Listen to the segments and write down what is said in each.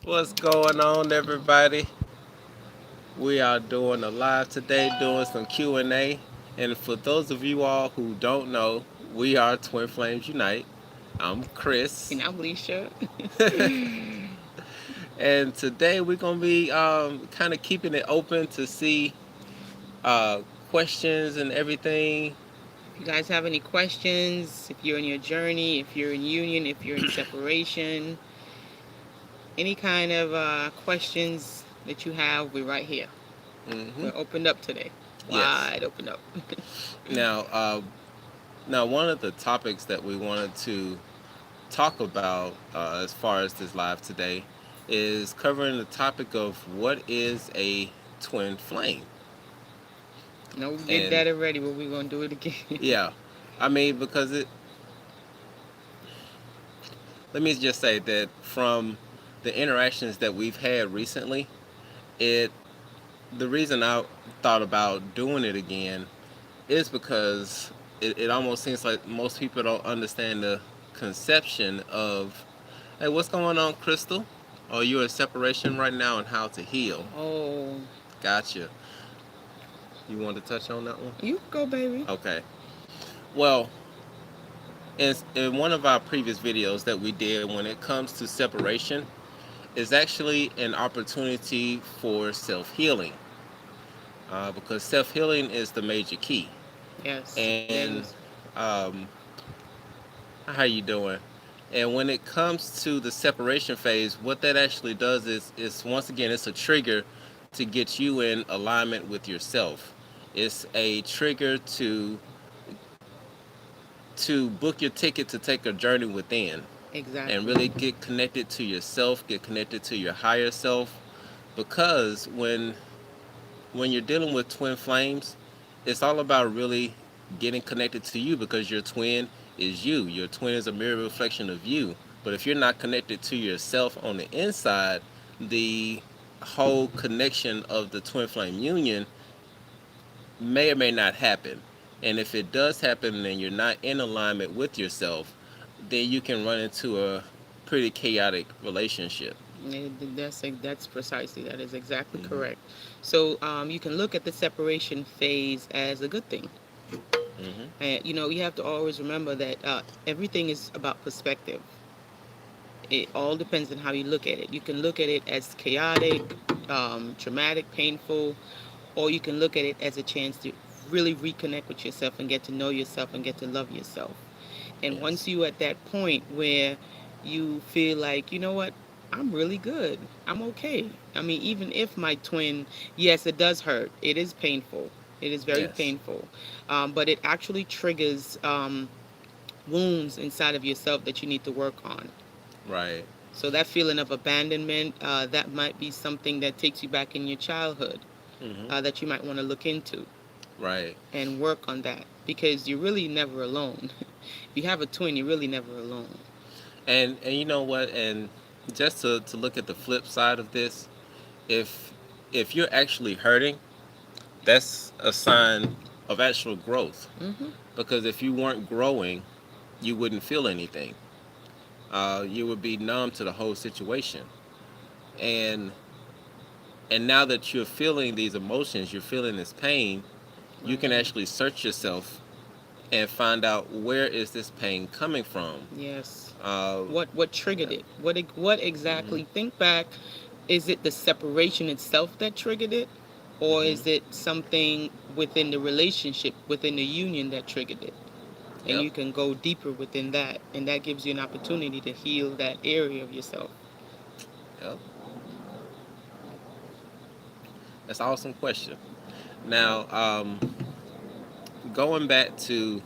What's going on, everybody? We are doing a live today, doing some Q&A. And for those of you all who don't know, we are Twin Flames Unite. I'm Chris. And I'm Leisha. And today we're going to be kind of keeping it open to see uh, questions and everything. If you guys have any questions, if you're in your journey, if you're in union, if you're in separation, any kind of questions that you have, we're right here. Hmm. We're opened up today. Yes. Wide open up. Now, one of the topics that we wanted to talk about as far as this live today is covering the topic of what is a twin flame. No, we did And that already, but we're going to do it again. yeah, I mean, because let me just say that from the interactions that we've had recently, it the reason I thought about doing it again is because it almost seems like most people don't understand the conception of, hey, what's going on, Crystal? Oh, you're in separation right now and how to heal. Oh, Gotcha. You want to touch on that one? you go, baby. Okay. Well, in one of our previous videos that we did, when it comes to separation, is actually an opportunity for self healing, because self healing is the major key. Yes, it And is. um, how you doing? And when it comes to the separation phase, what that actually does is once again, it's a trigger to get you in alignment with yourself. It's a trigger to book your ticket to take a journey within and Exactly. really get connected to yourself, get connected to your higher self. Because when you're dealing with twin flames, it's all about really getting connected to you, because your twin is you. Your twin is a mirror reflection of you. But if you're not connected to yourself on the inside, the whole connection of the twin flame union may or may not happen. And if it does happen and you're not in alignment with yourself, then you can run into a pretty chaotic relationship. That's precisely that is exactly Hmm. correct. So you can look at the separation phase as a good thing. Hmm. And you have to always remember that everything is about perspective. It all depends on how you look at it. You can look at it as chaotic, traumatic, painful, or you can look at it as a chance to really reconnect with yourself and get to know yourself and get to love yourself. And once Yes. you at that point where you feel like, you know what, I'm really good. I'm okay. I mean, even if my twin, yes, it does hurt. It is painful. It is very Yes. painful. But it actually triggers wounds inside of yourself that you need to work on. Right. So that feeling of abandonment, that might be something that takes you back in your childhood, Hmm. that you might want to look into Right. and work on that because you're really never alone. If you have a twin, you're really never alone. And you know what? And just to look at the flip side of this, if if you're actually hurting, that's a sign of actual growth. Hmm. Because if you weren't growing, you wouldn't feel anything. You would be numb to the whole situation. And and now that you're feeling these emotions, you're feeling this pain, you can Right. actually search yourself and find out, where is this pain coming from. Yes. Uh, What triggered it? What hmm. exactly? Think back. Is it the separation itself that triggered it, or Hmm. is it something within the relationship, within the union that triggered it? And Yep. you can go deeper within that, and that gives you an opportunity to heal that area of yourself. Yep. That's an awesome question. Now, going back to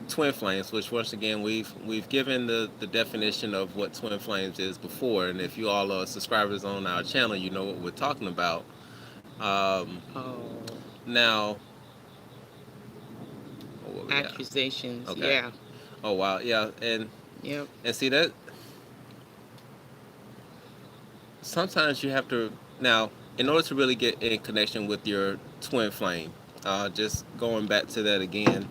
twin flames, which once again we've given the definition of what twin flames is before, and if you all are subscribers on our channel, you know what we're talking about. Um, Oh, Now, what we got? accusations. Okay. Yeah. Oh wow, yeah, Yep. and see that sometimes you have to, now, in order to really get in connection with your twin flame. Just going back to that again.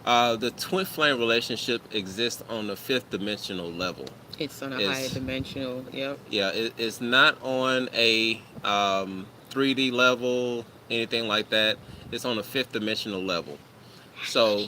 The twin flame relationship exists on the fifth dimensional level. It's on a higher It's dimensional. Yep. Yeah, it's not on a 3D level, anything like that. It's on a fifth dimensional level. So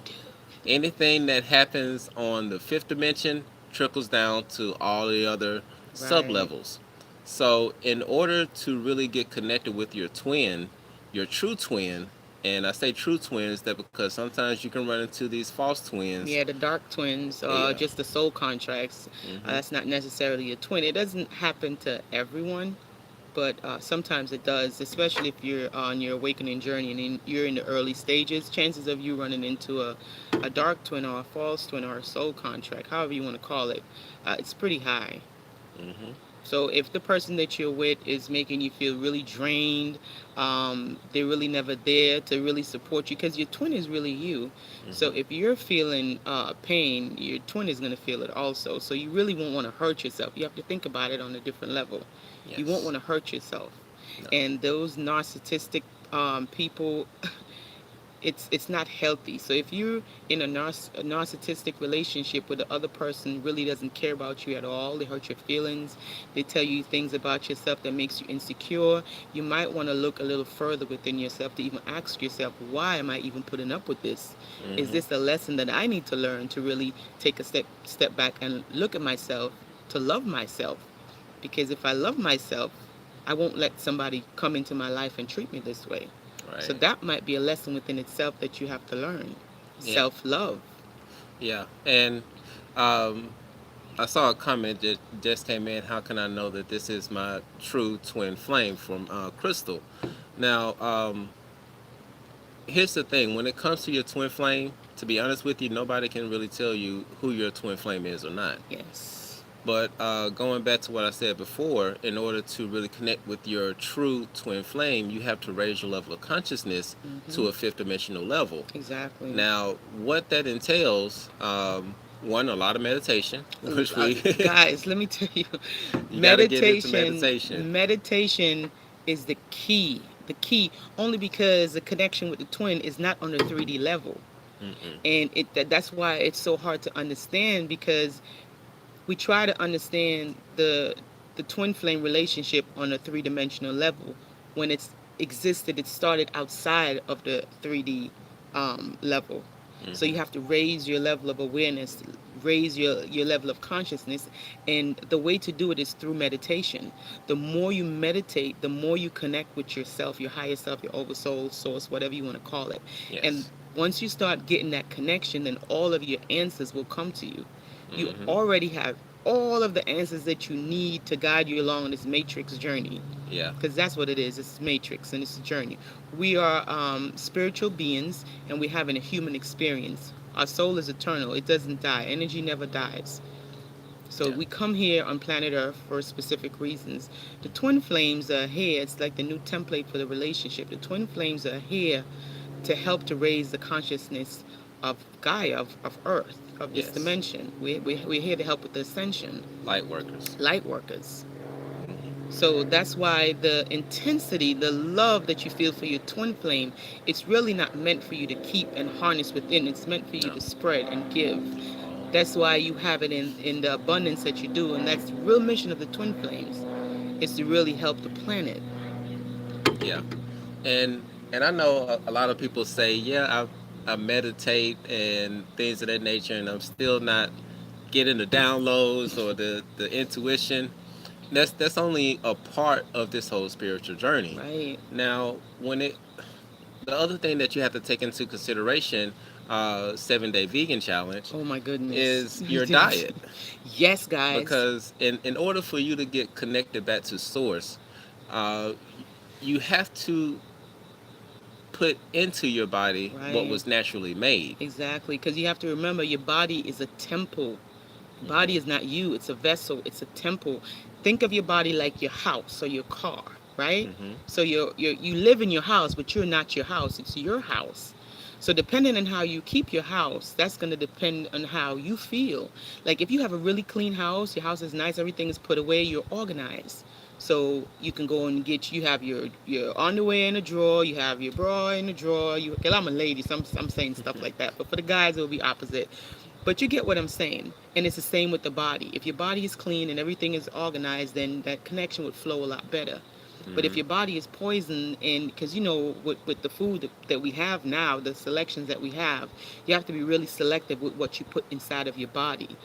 anything that happens on the fifth dimension trickles down to all the other sub Right. levels. So in order to really get connected with your twin, your true twin, and I say true twins that because sometimes you can run into these false twins. Yeah, the dark twins, Yeah. just the soul contracts. Hmm. That's not necessarily a twin. It doesn't happen to everyone, but sometimes it does, especially if you're on your awakening journey and you're in the early stages. Chances of you running into a dark twin or a false twin or a soul contract, however you want to call it, it's pretty high. Hmm. So if the person that you're with is making you feel really drained, they're really never there to really support you because your twin is really you. So Hmm. if you're feeling pain, your twin is going to feel it also. So you really won't want to hurt yourself. You have to think about it on a different level. You won't Yes. want to hurt yourself. No. And those narcissistic people, it's not healthy. So if you're in a narcissistic relationship where the other person really doesn't care about you at all, they hurt your feelings, they tell you things about yourself that makes you insecure, you might want to look a little further within yourself to even ask yourself, why am I even putting up with this? Is Hmm. this a lesson that I need to learn to really take a step back and look at myself, to love myself? Because if I love myself, I won't let somebody come into my life and treat me this way. So Right. that might be a lesson within itself that you have to learn. Yeah. Self love. Yeah. And um, I saw a comment that just came in. How can I know that this is my true twin flame from Crystal? Now, here's the thing. When it comes to your twin flame, to be honest with you, nobody can really tell you who your twin flame is or not. Yes. But going back to what I said before, in order to really connect with your true twin flame, you have to raise your level of consciousness Hmm. to a fifth dimensional level. Exactly. Now, what that entails, one, a lot of meditation, Ooh, which we guys, let me tell you, you got to get into meditation, meditation. meditation is the key. The key, only because the connection with the twin is not on the 3D level, Mm-mm. and that's why it's so hard to understand because we try to understand the twin flame relationship on a three-dimensional level when it started outside of the 3D level. So you Mm-hmm. have to raise your level of awareness, raise your level of consciousness, and the way to do it is through meditation. The more you meditate, the more you connect with yourself, your higher self, your oversoul, source, whatever you want to call it. And Yes. once you start getting that connection, then all of your answers will come to you. You Mm-hmm. already have all of the answers that you need to guide you along this matrix journey, Yeah. because that's what it is. It's matrix and it's a journey. We are spiritual beings and we're having a human experience. Our soul is eternal. It doesn't die. Energy never dies. So Yeah. we come here on planet Earth for specific reasons. The twin flames are here. It's like the new template for the relationship. The twin flames are here to help to raise the consciousness of Gaia, of Earth, of this Yes. dimension. We're here to help with the ascension. Light workers. Light workers. Mm-hmm. So that's why the intensity, the love that you feel for your twin flame, it's really not meant for you to keep and harness within. It's meant for you No. to spread and give. That's why you have it in the abundance that you do, and that's the real mission of the twin flames, is to really help the planet. Yeah. And I know a lot of people say, yeah, I meditate and things of that nature, and I'm still not getting the downloads or the intuition. That's only a part of this whole spiritual journey. Right. Now, when it the other thing that you have to take into consideration, 7 day vegan challenge, Oh my goodness. is your diet. Yes, guys. Because in order for you to get connected back to source, uh, you have to put into your body what Right. was naturally made. Exactly. Because you have to remember your body is a temple. Body Hmm. is not you, it's a vessel, it's a temple. Think of your body like your house or your car, right? Hmm. So you live in your house, but you're not your house, it's your house. So depending on how you keep your house, that's going to depend on how you feel. Like if you have a really clean house, your house is nice, everything is put away, you're organized. So you can go and get, you have your underwear in a drawer, you have your bra in a drawer. You, cause I'm a lady, so I'm saying stuff like that. But for the guys, it will be opposite. But you get what I'm saying. And it's the same with the body. If your body is clean and everything is organized, then that connection would flow a lot better. But if Hmm. your body is poisoned, and because you know, with the food that we have now, the selections that we have, you have to be really selective with what you put inside of your body,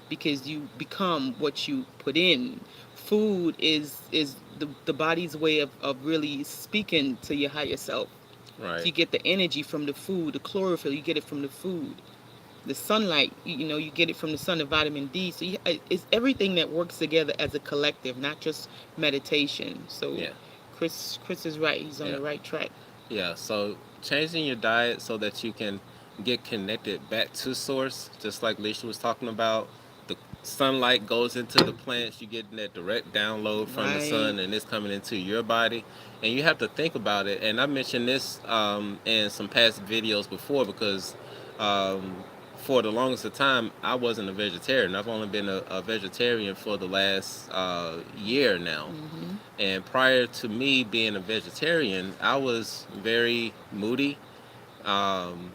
because you become what you put in. Food is the body's way of really speaking to your higher self. So Right. you get the energy from the food, the chlorophyll, you get it from the food. The sunlight, you know, you get it from the sun, the vitamin D. So it's everything that works together as a collective, not just meditation. So Yeah. Chris is right. He's on Yeah. the right track. Yeah. So changing your diet so that you can get connected back to source, just like Leisha was talking about. The sunlight goes into the plants. You get that direct download from the Right. sun, and it's coming into your body. And you have to think about it. And I mentioned this in some past videos before because um, for the longest of time, I wasn't a vegetarian. I've only been a vegetarian for the last year now. Mm-hmm. And prior to me being a vegetarian, I was very moody. Um,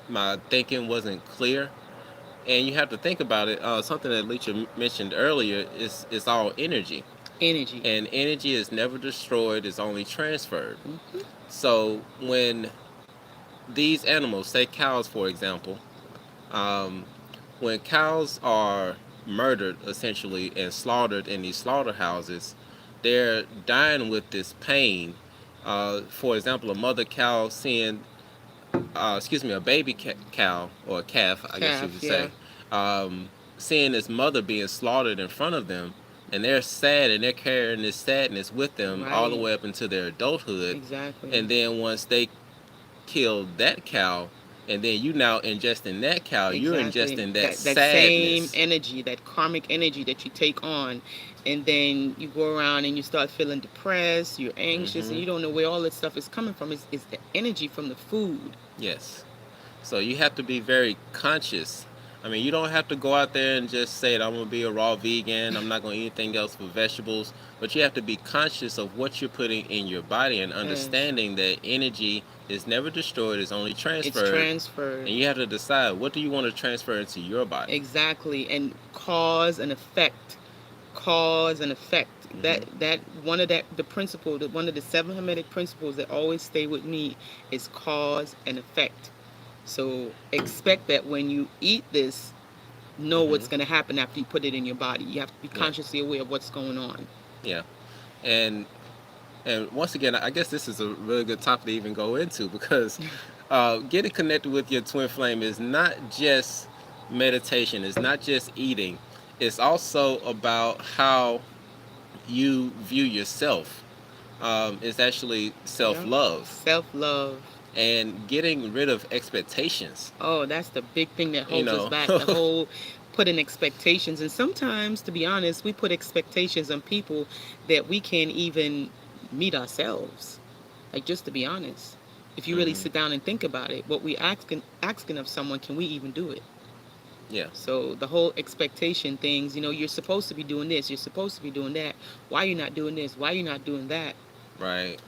my thinking wasn't clear. And you have to think about it. Something that Leacher mentioned earlier is it's all energy. Energy. And energy is never destroyed, it's only transferred. Mm-hmm. So when these animals, say cows for example, um, when cows are murdered essentially and slaughtered in these slaughterhouses, they're dying with this pain. For example, a mother cow seeing, a baby cow or a calf, I guess you Calf. would Yeah. say, um, seeing this mother being slaughtered in front of them, and they're sad and they're carrying this sadness with them all the Right. way up into their adulthood. Exactly. And then once they kill that cow, and then you now ingesting that cow, you're Exactly. ingesting that That same sadness. energy, that karmic energy that you take on, and then you go around and you start feeling depressed, you're anxious, and Hmm. you don't know where all that stuff is coming from. Is the energy from the food. Yes. So you have to be very conscious. I mean, you don't have to go out there and just say that I'm gonna be a raw vegan. I'm not gonna eat anything else but vegetables. But you have to be conscious of what you're putting in your body and Yes. understanding that energy is never destroyed; it's only It's transferred. transferred. And you have to decide what do you want to transfer into your body. Exactly. And cause and effect. Cause and effect. Hmm. That one of that the principle, that one of the seven hermetic principles that always stay with me is cause and effect. So expect that when you eat this, know Hmm. what's going to happen after you put it in your body. You have to be Yeah, consciously aware of what's going on. yeah. And once again, I guess this is a really good topic to even go into because getting connected with your twin flame is not just meditation. It's not just eating. It's also about how you view yourself. It's actually self Yeah. love Self love. and getting rid of expectations. Oh, that's the big thing that You holds us know, back. The whole putting expectations. And sometimes, to be honest, we put expectations on people that we can't even meet ourselves. Like, just to be honest. If you really hmm, sit down and think about it, what we asking of someone, can we even do it? yeah, So the whole expectation things, you know, you're supposed to be doing this, you're supposed to be doing that. Why are you not doing this? Why are you not doing that? right,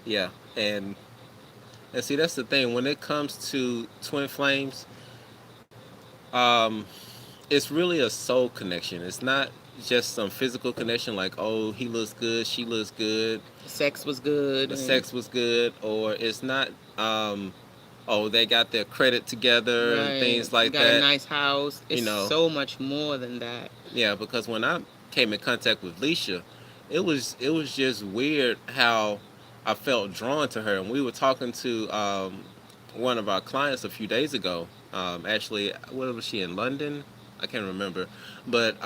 yeah, and see that's the thing when it comes to twin flames. Um, it's really a soul connection. It's not just some physical connection like, oh, he looks good, she looks good, The sex was good the and sex was good, or it's not, oh, they got their credit together and right, things you like got a that. nice house. You It's know, so much more than that. yeah, because when I came in contact with Leisha, it was just weird how I felt drawn to her, and we were talking to one of our clients a few days ago. Actually, what was she in London? I can't remember, but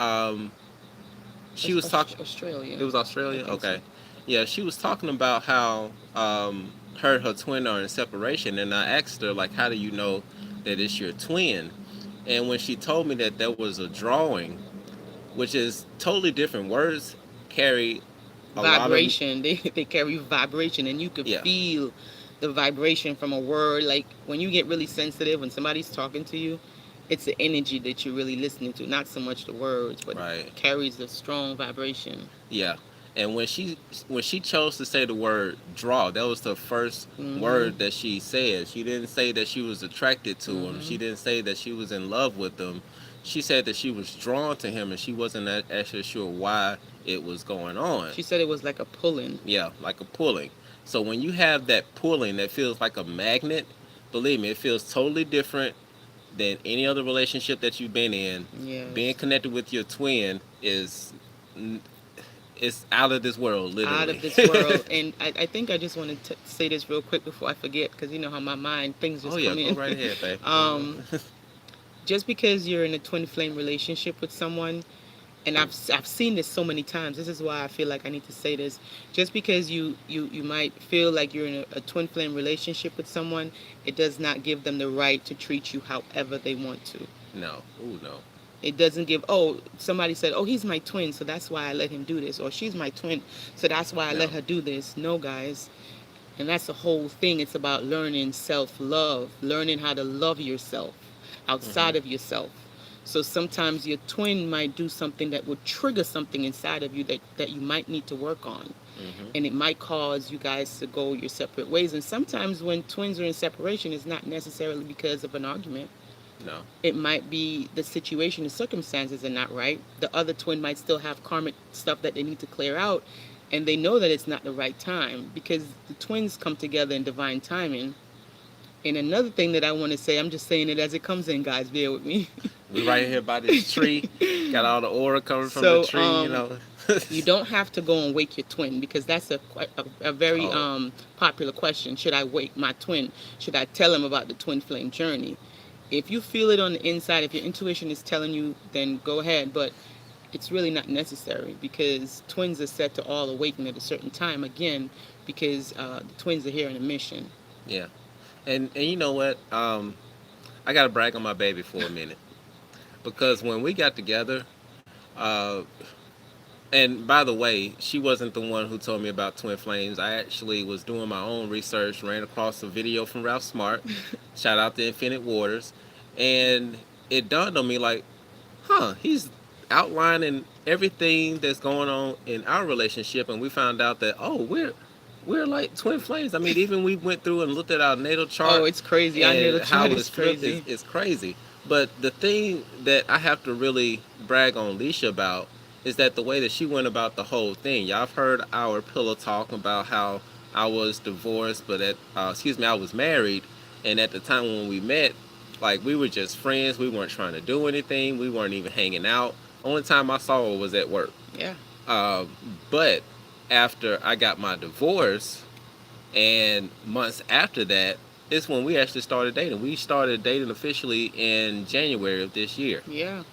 she was talking. Australia. It was I Australia. think so. Okay, yeah, she was talking about how her twin are in separation, and I asked her like, how do you know that it's your twin? And when she told me that there was a drawing, which is totally different words, carry a lot of Vibration. They carry vibration, and you could yeah, feel the vibration from a word. Like when you get really sensitive when somebody's talking to you, it's the energy that you're really listening to, not so much the words, but right, it carries a strong vibration. yeah. And when she chose to say the word draw, that was the first Mhm. word that she said. She didn't say that she was attracted to him. She Mhm. didn't say that she was in love with him. She said that she was drawn to him, and she wasn't actually sure why it was going on. She said it was like a pulling. Yeah, like a pulling. So when you have that pulling that feels like a magnet, believe me, it feels totally different than any other relationship that you've been in. Being Yes. connected with your twin is it's out of this world, Out literally. of this world. And I think I just want to say this real quick before I forget, because you know how my mind, things Oh just yeah, come go in. right ahead, babe. um, just because you're in a twin flame relationship with someone, and I've seen this so many times. This is why I feel like I need to say this. Just because you might feel like you're in a twin flame relationship with someone, it does not give them the right to treat you however they want to. No, ooh no, It doesn't give, oh, somebody said, oh, he's my twin, so that's why I let him do this, or she's my twin, so that's why I let no. her do this. No, guys. And that's the whole thing. It's about learning self love, learning how to love yourself Mhm, outside of yourself. So sometimes your twin might do something that would trigger something inside of you that you might need to work on. mhm. And it might cause you guys to go your separate ways. And sometimes when twins are in separation, it's not necessarily because of an argument. No, It might be the situation, the circumstances are not right. The other twin might still have karmic stuff that they need to clear out, and they know that it's not the right time because the twins come together in divine timing. And another thing that I want to say, I'm just saying it as it comes in, guys, bear with me. we right here by this tree. Got all the aura coming from the So, tree. You know. you don't have to go and wake your twin because that's a very Oh, popular question. Should I wake my twin? Should I tell him about the twin flame journey? If you feel it on the inside, if your intuition is telling you, then go ahead. But it's really not necessary because twins are set to all awaken at a certain time again because the twins are here on a mission. yeah. And you know what? I gotta brag on my baby for a minute because when we got together, uh, and by the way, she wasn't the one who told me about twin flames. I actually was doing my own research, ran across a video from Ralph Smart. Shout out to Infinite Waters, and it dawned on me like, huh, he's outlining everything that's going on in our relationship, and we found out that we're like twin flames. I mean, even we went through and looked at our natal Oh, chart it's crazy. Our and natal how chart it's is flipped crazy. is crazy. But the thing that I have to really brag on Leisha about is that the way that she went about the whole thing. Y'all have heard our pillow talk about how I was divorced, but I was married, and at the time when we met, like we were just friends. We weren't trying to do anything. We weren't even hanging out. Only time I saw her was at work. Yeah. Um, but after I got my divorce, and months after that, it's when we actually started dating. We started dating officially in January of this year, Yeah.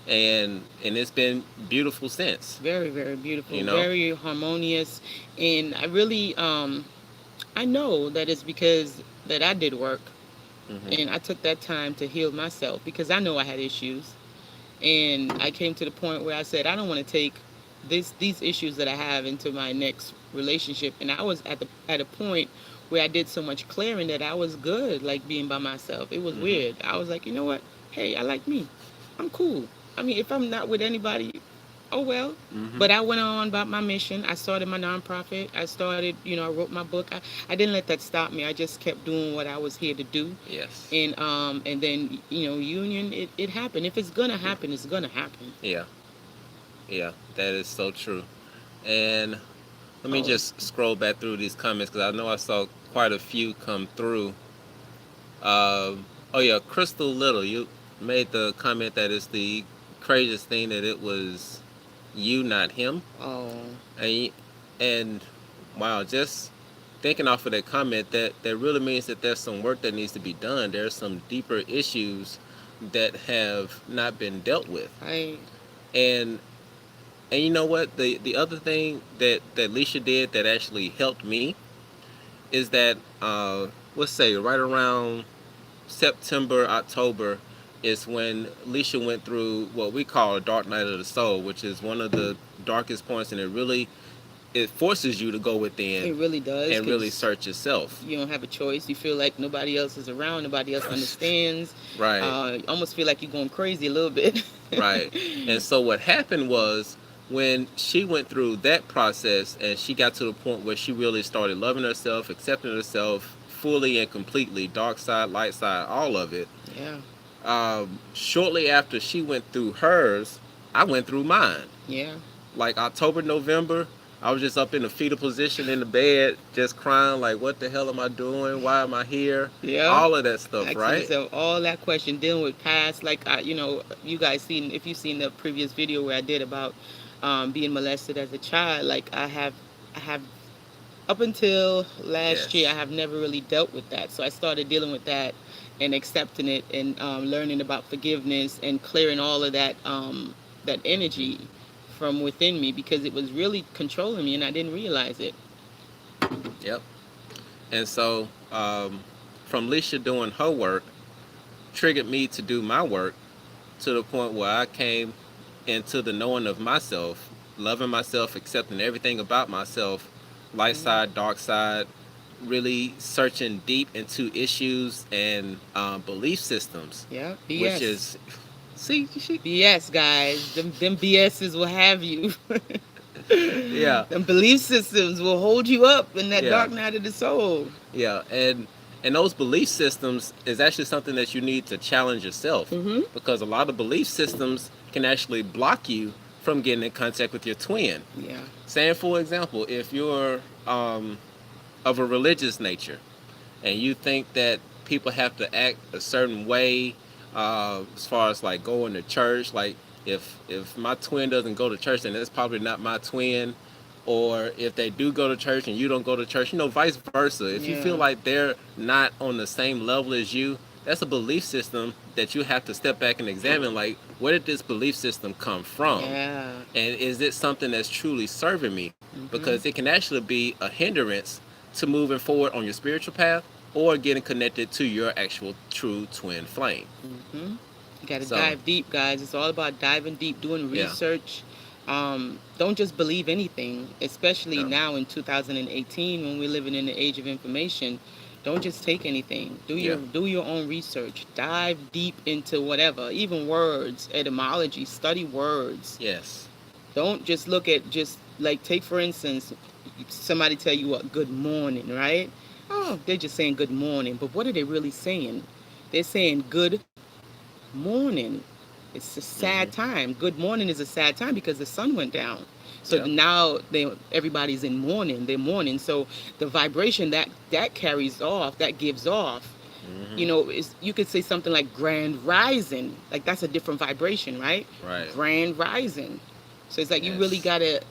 and it's been beautiful since. Very, very You beautiful. know. Very harmonious. And I really, I know that it's because that I did work Hmm. and I took that time to heal myself because I know I had issues. And I came to the point where I said I don't want to take these issues that I have into my next relationship. And I was at a point where I did so much clearing that I was good, like being by myself. It was Hmm. weird. I was like, you know what? Hey, I like me. I'm cool. I mean, if I'm not with anybody, oh well. Hmm. But I went on about my mission. I started my nonprofit. I started, I wrote my book. I didn't let that stop me. I just kept doing what I was here to do. Yes. And then union, it happened. If it's gonna happen, it's gonna happen. Yeah. Yeah. That is so true. And let me Oh, just scroll back through these comments because I know I saw quite a few come through. Oh yeah, Crystal Little, you made the comment that it's the craziest thing that it was you, not him. oh, And and wow, just thinking off of that comment, that really means that there's some work that needs to be done. There's some deeper issues that have not been dealt with. I And and you know what? The other thing that Leisha did that actually helped me is that let's say right around September, October is when Leisha went through what we call a dark night of the soul, which is one of the darkest points, and it forces you to go within it really does and really because search yourself. you don't have a choice. You feel like nobody else is around, nobody else understands. Right, You almost feel like you're going crazy a little bit. right. And so what happened was when she went through that process and she got to the point where she really started loving herself, accepting herself fully and completely, dark side, light side, all of it. Yeah. Shortly after she went through hers, I went through mine. Yeah. Like October, November, I was just up in a fetal position in the bed, just crying, like, what the hell am I doing? Why am I here? Yeah. All of that stuff, Asking right? yourself all that question, dealing with past, like you guys seen, if you've seen the previous video where I did about being molested as a child, like I have up until last year, I Yes. have never really dealt with that. So I started dealing with that and accepting it and learning about forgiveness and clearing all of that energy from within me because it was really controlling me and I didn't realize it. Yep. And so, from Lisha doing her work, triggered me to do my work to the point where I came into the knowing of myself, loving myself, accepting everything about myself, light Mhm. side, dark side, really searching deep into issues and belief systems, Yeah, which BS. is, see, BS, guys. Them BSs will have you. yeah, Them belief systems will hold you up in that yeah, dark night of the soul. yeah, and those belief systems is actually something that you need to challenge yourself Mm-hmm. because a lot of belief systems can actually block you from getting in contact with your twin. Yeah. Saying, for example, if you're of a religious nature and you think that people have to act a certain way, as far as like going to church, like if my twin doesn't go to church, then it's probably not my twin. Or if they do go to church and you don't go to church, vice versa. If you feel Yeah. like they're not on the same level as you, that's a belief system that you have to step back and examine. Like, where did this belief system come from? Yeah. And is it something that's truly serving me? Mm-hmm. Because it can actually be a hindrance to moving forward on your spiritual path or getting connected to your actual true twin flame. Mm-hmm. You got to So, dive deep, guys. It's all about diving deep, doing yeah, research. Don't just believe anything, especially no, now in 2018 when we're living in the age of information. Don't just take anything. yeah, Do your own research. Dive deep into whatever, even words, etymology. Study words. yes, Don't just look at just like take for instance, somebody tell you what good morning, right? Oh, they're just saying good morning, but what are they really saying? They're saying good morning. It's a sad mm-hmm, time. Good morning is a sad time because the sun went down. So yeah, now everybody's in mourning. They're mourning. So the vibration that carries off, that gives off, mm-hmm, is you could say something like grand rising. Like that's a different vibration, right? right, Grand rising. So it's like you really yes, gotta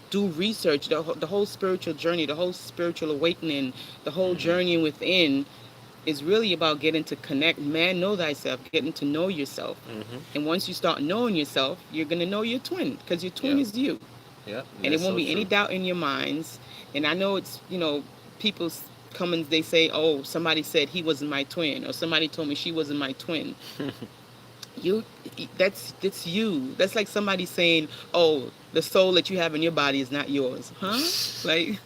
do research, the whole spiritual journey, the whole spiritual awakening, the whole mm-hmm, journey within is really about getting to connect, man, know thyself, getting to know yourself. mm-hmm, And once you start knowing yourself, you're going to know your twin because your twin yep, is you. yep, and And it that's won't so be any true. doubt in your minds. And I know it's, people come and they say, oh, somebody said he wasn't my twin, or somebody told me she wasn't my twin. You, that's you. That's like somebody saying, oh, the soul that you have in your body is not yours. Huh? Like,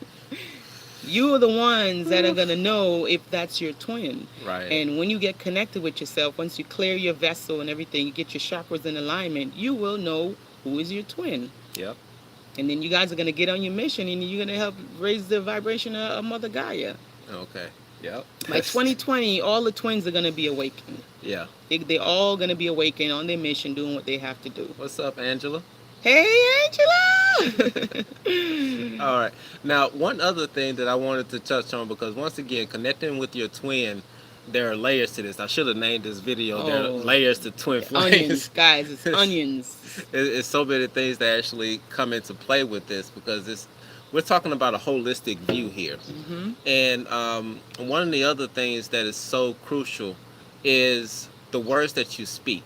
you are the ones that are going to know if that's your twin. Right, And when you get connected with yourself, once you clear your vessel and everything, you get your chakras in alignment, you will know who is your twin. yep, And then you guys are going to get on your mission and you're going to help raise the vibration of Mother Gaia. okay, yep, By 2020, all the twins are going to be awakened. yeah. They're all going to be awakened on their mission, doing what they have to do. What's up, Angela? Hey, Angela! All right. Now, one other thing that I wanted to touch on, because once again, connecting with your twin, there are layers to this. I should have named this video. There are Oh, layers to twin onions, flames. guys. It's onions. It's so many things that actually come into play with this because we're talking about a holistic view here. Mm-hmm. And one of the other things that is so crucial is the words that you speak.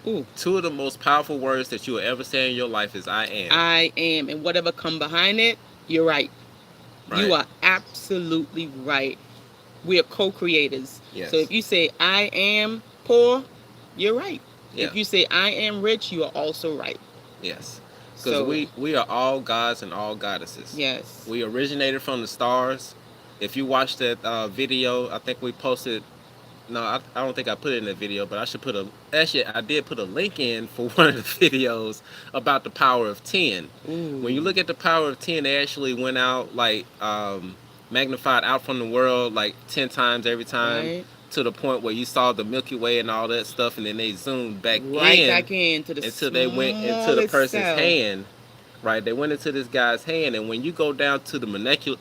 Ooh. Two of the most powerful words that you will ever say in your life is "I am." I am, and whatever come behind it, you're right. You Right. are absolutely right. We are co-creators. Yes. So if you say I am poor, you're right. Yeah. If you say I am rich, you are also right. Yes. Because So we are all gods and all goddesses. yes. We originated from the stars. If you watch that video, I think we posted no, I don't think I put it in the video, but I should put a. Actually, I did put a link in for one of the videos about the power of 10. When you Ooh, look at the power of 10, they actually went out like magnified out from the world like 10 times every time, right? to the point where you saw the Milky Way and all that stuff, and then they zoomed back Right in back into the until they went into the smallest person's cell. hand. Right, they went into this guy's hand, and when you go down to the Molecular.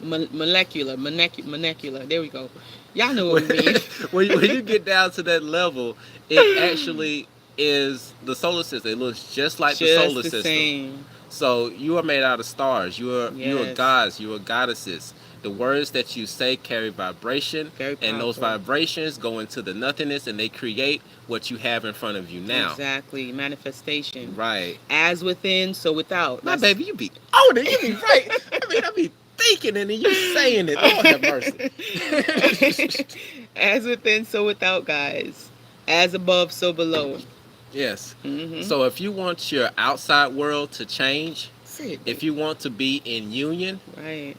There we go. Y'all know what when, we mean. when you get down to that level, it actually is the solar system. It looks just like the Just solar the system. same. So you are made out of stars. You are Yes. gods. You are goddesses. The words that you say carry vibration, Very and those powerful. vibrations go into the nothingness, and they create what you have in front of you now. Exactly. Manifestation. Right. As within, so without. My That's baby, you be on it. You be right. I be thinking and then you saying it. Lord have mercy. as within, so without, guys. As above, so below. Yes. Mm-hmm. So if you want your outside world to change, Say it, if babe. you want to be in union, Right.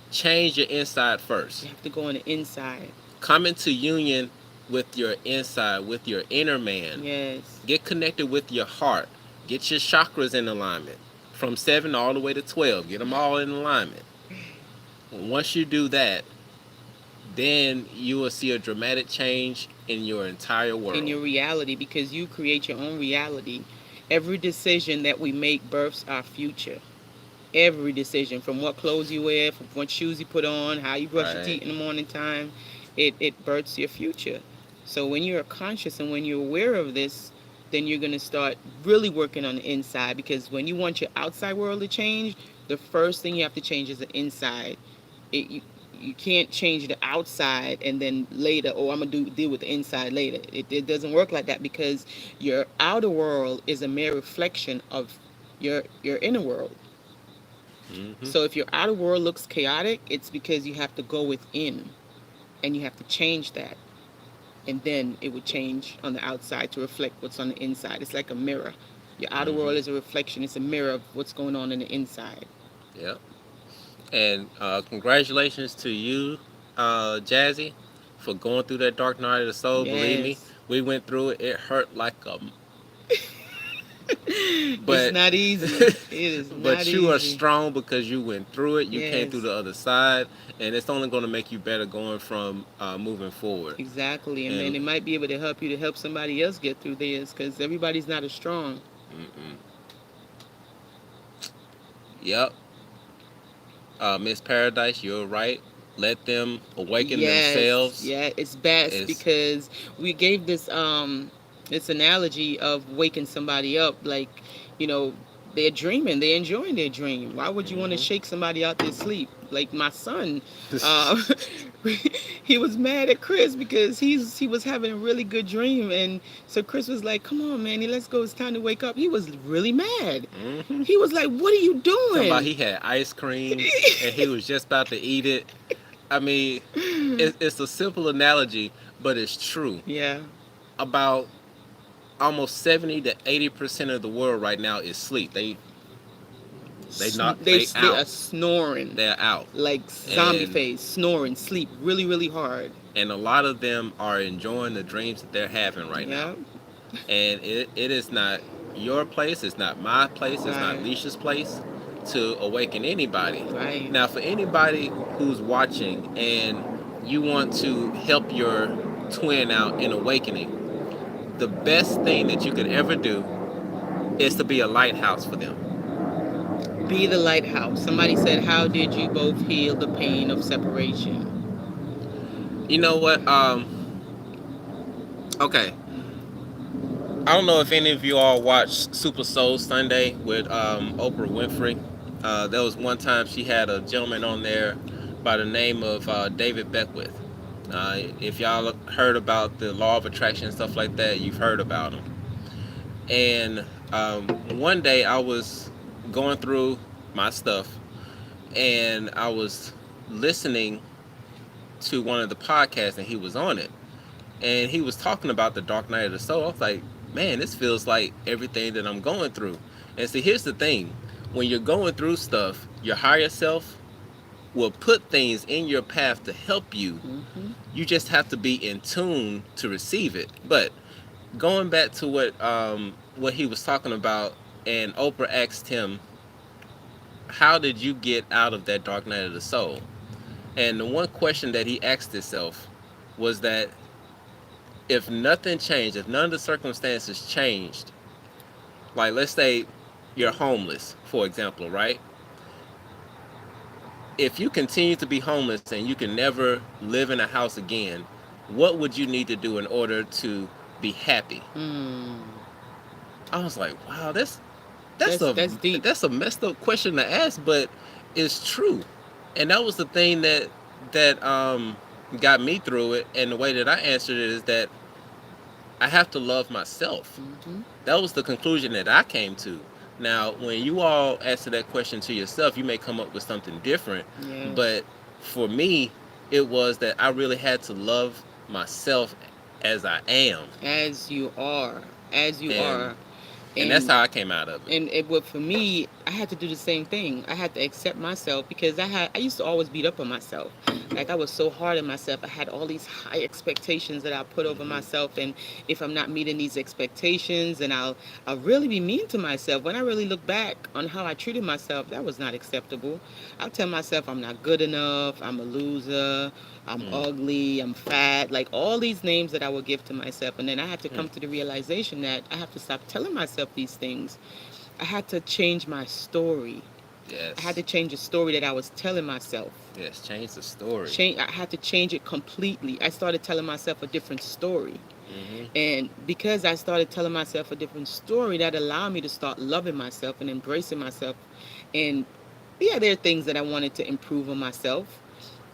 change your inside first. You have to go on the inside. Come into union with your inside, with your inner man. Yes. Get connected with your heart. Get your chakras in alignment. From 7 all the way to 12. Get them all in alignment. Once you do that, then you will see a dramatic change in your entire world. In your reality, because you create your own reality. Every decision that we make births our future. Every decision, from what clothes you wear, from what shoes you put on, how you brush your teeth Right. in the morning time, it births your future. So when you're conscious and when you're aware of this, then you're going to start really working on the inside, because when you want your outside world to change, the first thing you have to change is the inside. You can't change the outside and then later, oh, I'm gonna deal with the inside later. It doesn't work like that, because your outer world is a mere reflection of your inner world. Mm-hmm. So if your outer world looks chaotic, it's because you have to go within and you have to change that. And then it would change on the outside to reflect what's on the inside. It's like a mirror. Your outer Mm-hmm. world is a reflection, it's a mirror of what's going on in the inside. Yep. And congratulations to you, Jazzy, for going through that dark night of the soul. Believe me, Yes. we went through it. It hurt like a. It's But not easy. It is not but you are easy. strong because you went through it. You came through Yes. the other side, and it's only going to make you better going from moving forward. Exactly. And then And it might be able to help you to help somebody else get through theirs, because everybody's not as strong. mm-mm. Yep, Miss Paradise, you're right. Let them awaken Yes, themselves. yeah, it's best It's because we gave this analogy of waking somebody up, like, you know, they're dreaming, they're enjoying their dream. Why would you want to mm-hmm. shake somebody out their sleep? Like my son, uh, he was mad at Chris because he was having a really good dream, and so Chris was like, "Come on, Manny, let's go. It's time to wake up." He was really mad. mm-hmm. He was like, "What are you Talking about doing?" he had ice cream and he was just about to eat it. I mean, it's a simple analogy, but it's true. Yeah. About almost 70 to 80% of the world right now is sleep. They are Out. snoring They're out. like zombie And face, snoring, sleep really, really hard. a lot of them are enjoying the dreams that they're having right now. Yeah, And it is not your place, it's not my place, it's not right, Leisha's place to awaken anybody. right. Now, for anybody who's watching and you want to help your twin out in awakening, the best thing that you could ever do is to be a lighthouse for them. Be the lighthouse. Somebody said, "How did you both heal the pain of separation?" You know what? Okay. I don't know if any of you all watched Super Soul Sunday with Oprah Winfrey. There was one time she had a gentleman on there by the name of David Beckwith. If y'all heard about the law of attraction and stuff like that, you've heard about him. And one day I was going through my stuff and I was listening to one of the podcasts and he was on it. And he was talking about the dark night of the soul. I was like, man, this feels like everything that I'm going through. And see, here's the thing. When you're going through stuff, your higher self will put things in your path to help you. Mm-hmm. You just have to be in tune to receive it. But going back to what he was talking about, and Oprah asked him, "How did you get out of that dark night of the soul?" And the one question that he asked himself was that if nothing changed, if none of the circumstances changed, like let's say you're homeless, for example, right? If you continue to be homeless and you can never live in a house again, what would you need to do in order to be happy? Mm. I was like, wow, that's a That's deep. that's a messed up question to ask, but it's true. And that was the thing that got me through it. And the way that I answered it is that I have to love myself. Mm-hmm. That was the conclusion that I came to. Now, when you all answer that question to yourself, you may come up with something different. Yes. But for me, it was that I really had to love myself as I am. As you are. As you And are. and that's And how I came out of it. but for me, I had to do the same thing. I had to accept myself because I used to always beat up on myself. Like I was so hard on myself. I had all these high expectations that I put over Hmm. myself, and if I'm not meeting these expectations, and I'll really be mean to myself. When I really look back on how I treated myself, that was not acceptable. I'll tell myself I'm not good enough. I'm a loser. I'm Mm. ugly. I'm fat. Like all these names that I would give to myself, and then I had to Mm. come to the realization that I have to stop telling myself these things. I had to change my story. I had Yes. to change the story that I was telling myself. Yes. Change the story. I had to change it completely. I started telling myself a different story. Hmm. And because I started telling myself a different story, that allowed me to start loving myself and embracing myself. And yeah, there are things that I wanted to improve on myself.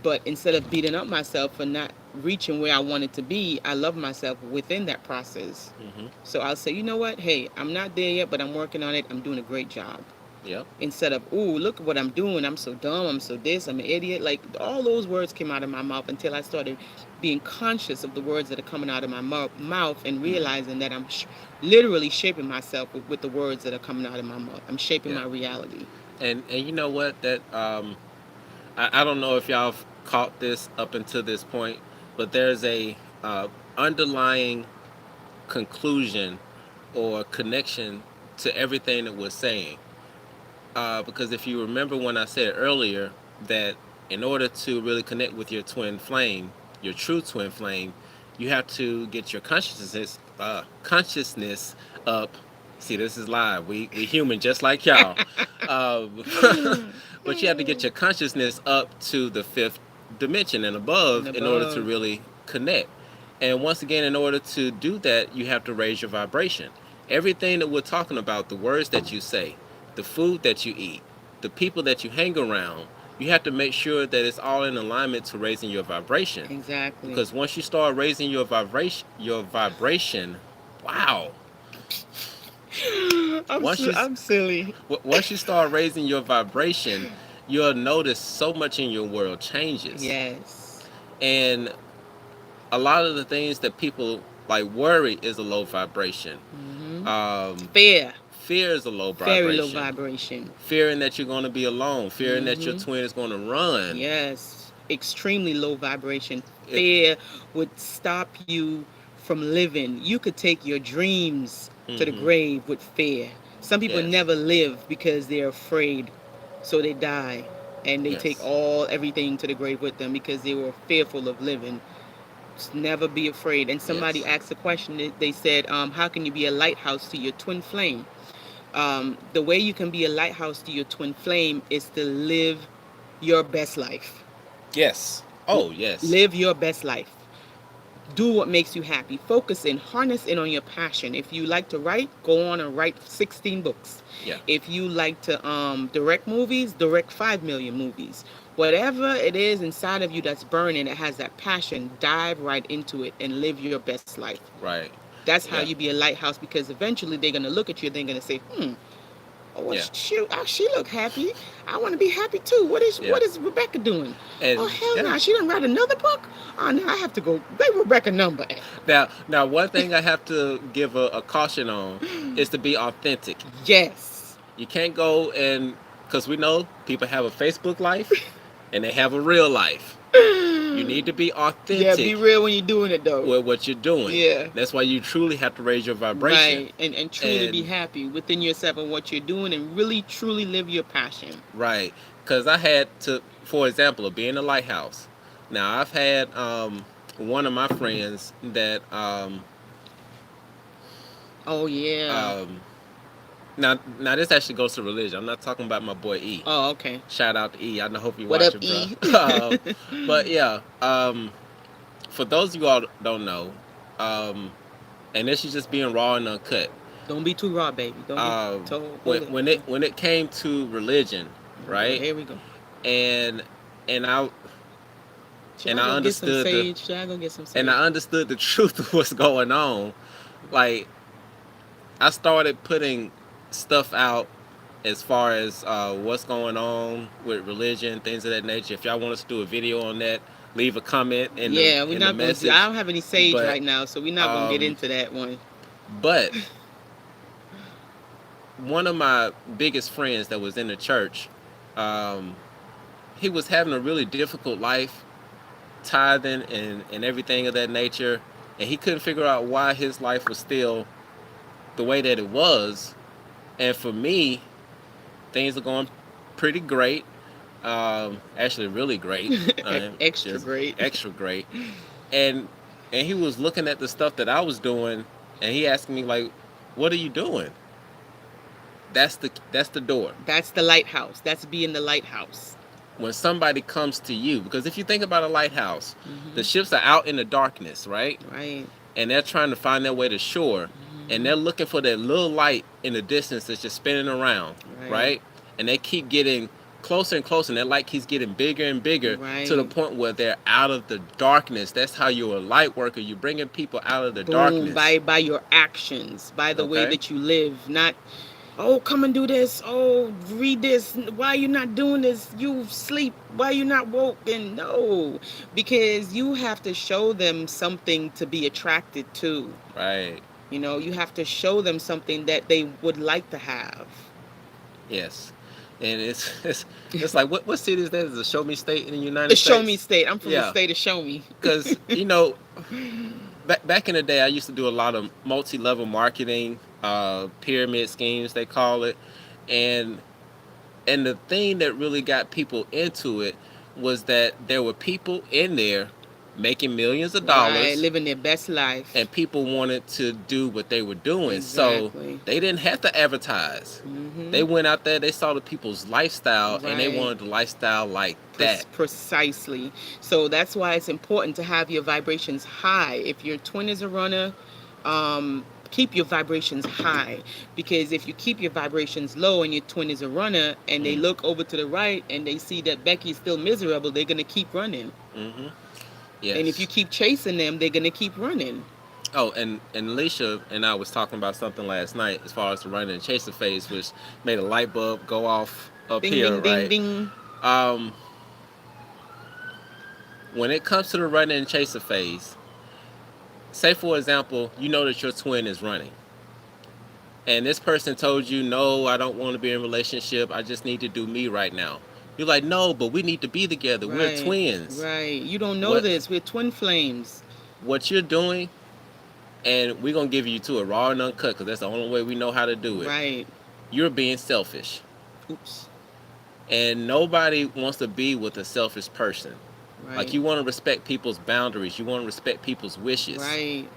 But instead of beating up myself for not reaching where I wanted to be, I love myself within that process. Hmm. So I'll say, you know what? Hey, I'm not there yet, but I'm working on it. I'm doing a great job. Yep. Instead of, ooh, look at what I'm doing. I'm so dumb. I'm so this. I'm an idiot. Like all those words came out of my mouth until I started being conscious of the words that are coming out of my mouth and Mm. realizing that I'm literally shaping myself with the words that are coming out of my mouth. I'm shaping Yeah. my reality. And you know what? That I don't know if y'all have caught this up until this point, but there's a underlying conclusion or connection to everything that we're saying. Because if you remember when I said earlier that in order to really connect with your twin flame, your true twin flame, you have to get your consciousness up. See, this is live. We human just like y'all. Um, but you have to get your consciousness up to the fifth dimension and And above in order to above. really connect. And once again, in order to do that, you have to raise your vibration. Everything that we're talking about, the words that you say, the food that you eat, the people that you hang around, you have to make sure that it's all in alignment to raising your vibration. Exactly. Because once you start raising your vibration, wow. Once you I'm silly. once you start raising your vibration, you'll notice so much in your world changes. Yes. And a lot of the things that people like worry is a low vibration. Hmm. Um, Fear. fear is a low Very low vibration. vibration. Fearing that you're going to be alone, fearing that your Hmm. twin is going to run. Yes. Extremely low vibration. It, Fear would stop you from living. You could take your dreams to the mm-hmm. grave with fear. Some people Yes, never live because they're afraid. So they die. And they take yes, everything to the grave with them because they were fearful of living. Just never be afraid. And somebody yes. asked a question. They said, how can you be a lighthouse to your twin flame? The way you can be a lighthouse to your twin flame is to live your best life. Yes. Oh, yes. Live your best life. Do what makes you happy. Focus in, harness in on your passion. If you like to write, go on and write 16 books. Yeah. If you like to direct movies, direct 5 million movies. Whatever it is inside of you that's burning, that has that passion, dive right into it and live your best life. Right. That's how Yeah. you be a lighthouse because eventually they're going to look at you and they're going to say, oh, well, Yeah. she look happy. I want to be happy too. Yeah. What is Rebecca doing? Oh, And hell yeah. no, she done write another book. Oh, now I have to go. Where Rebecca number at? Now, one thing I have to give a caution on is to be authentic. Yes. You can't go and because we know people have a Facebook life and they have a real life. You need to be Yeah, be authentic real when you're doing it though. with what you're doing. Yeah. That's why you truly have to raise your vibration. Right. And truly be And happy within yourself and what you're doing and really truly live your passion. right, because I had to, for example, of being a lighthouse. Now I've had one of my friends that Oh yeah. um, now this actually goes to religion. I'm not talking about my boy E. Oh, okay. Shout out to E. I hope you What up, watching, E? bro. But yeah, for those of you all don't know, and this is just being raw and uncut. Don't be too raw, baby. Don't be too. When it came to religion, right? Here we go. And and I Should I I go get some understood sage? Should I go get some sage? and I understood the truth of what's going on. Like I started putting stuff out as far as what's going on with religion, things of that nature. If y'all want us to do a video on that, leave a comment in Yeah, the we're in the not going to. message. I don't have any sage But right now, so we're not going to get um, into that one. but one of my biggest friends that was in the church, um, he was having a really difficult life, tithing and everything of that nature, and he couldn't figure out why his life was still the way that it was. And for me, things are going pretty great. Actually, really great. Extra great. Extra great. And he was looking at the stuff that I was doing, and he asked me like, "What are you doing?" That's the door. That's the lighthouse. That's being the lighthouse. When somebody comes to you, because if you think about a lighthouse, the Mm-hmm. ships are out in the darkness, right? Right. And they're trying to find their way to shore, and they're looking for that little light in the distance that's just spinning around, Right. right? And they keep getting closer and closer, and that light keeps getting bigger and bigger to the Right. point where they're out of the darkness. That's how you're a light worker. You're bringing people out of the Boom. darkness. By your actions, by the way Okay. that you live, not. Oh, come and do this. Oh, read this. Why you not doing this? You sleep. Why you not woke? And no, because you have to show them something to be attracted to. Right. You know, you have to show them something that they would like to have. Yes. And it's like what city is that? Is a show me state in the United The States? show me state. I'm from the Yeah. state of show me. Because back in the day, I used to do a lot of multi-level marketing, pyramid schemes they call it, and the thing that really got people into it was that there were people in there making millions of dollars, Right, living their best life. and people wanted to do what they were doing. So Exactly. they didn't have to advertise. Mhm. They went out there, they saw the people's lifestyle, and they Right. wanted the lifestyle like that. Precisely. So that's why it's important to have your vibrations high. If your twin is a runner, keep your vibrations high, because if you keep your vibrations low and your twin is a runner and they look over to the right and they see that Becky's still miserable, they're going to keep running. Mm-hmm. Yes. And if you keep chasing them, they're going to keep running. Oh, and Alicia and I was talking about something last night as far as the running and chaser phase, which made a light bulb go off up Ding, here, ding, right? ding, ding. Um, when it comes to the running and chaser phase, say for example, you know that your twin is running, and this person told you, "No, I don't want to be in a relationship. I just need to do me right now." You're like, "No, but we need to be together. We're Right, twins." Right. You don't know What- this. We're twin flames. What you're doing, and we're gonna give you to it raw and uncut because that's the only way we know how to do it. Right. You're being selfish. Oops. And nobody wants to be with a selfish person. Right. Like, you want to respect people's boundaries. You want to respect people's wishes. Right.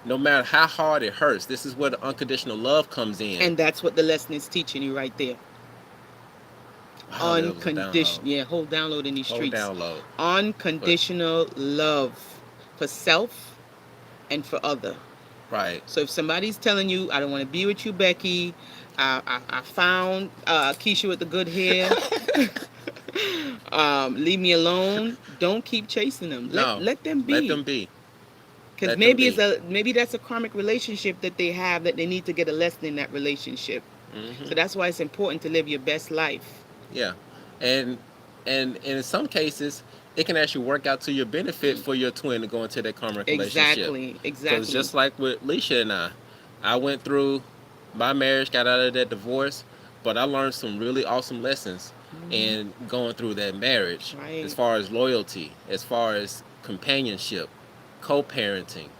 No matter how hard it hurts. This is where the unconditional love comes in. And that's what the lesson is teaching you right there. Wow, that was a Unconditional. download. Yeah, hold download in these Whole streets. download. Unconditional love for self and for other. Right. So if somebody's telling you, I don't want to be with you, Becky, I found Keisha with the good hair, leave me alone, don't keep chasing them. Let them be. Let them be. Because let maybe them maybe that's a karmic relationship that they have, that they need to get a lesson in that relationship. Mhm. So that's why it's important to live your best life. Yeah. And in some cases, it can actually work out to your benefit for your twin to go into that karmic relationship. Exactly. Because just like with Leisha and I went through my marriage, got out of that divorce, but I learned some really awesome lessons in going through that marriage, as Right. far as loyalty, as far as companionship, co-parenting,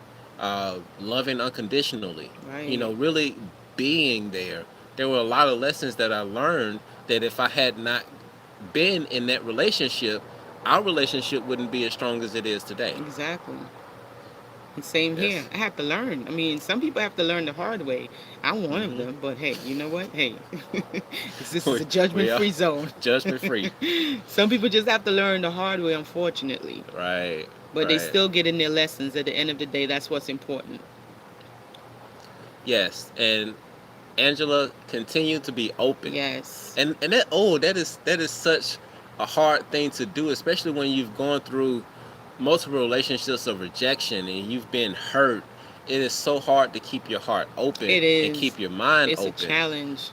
loving unconditionally. You know, Right. really being there. There were a lot of lessons that I learned that if I had not been in that relationship, our relationship wouldn't be as strong as it is today. Exactly. And same here. Yes. I have to learn. I mean, some people have to learn the hard way. I'm one of Hmm. them, but hey, you know what? Hey, this is a judgment We are free zone. judgment free. Some people just have to learn the hard way, unfortunately. Right. But they Right. still get in their lessons at the end of the day. That's what's important. Yes. And Angela, continue to be open. Yes. And that, that is such a hard thing to do, especially when you've gone through multiple relationships of rejection and you've been hurt. It is so hard to keep your heart open It and is. keep your mind It's a open. challenge.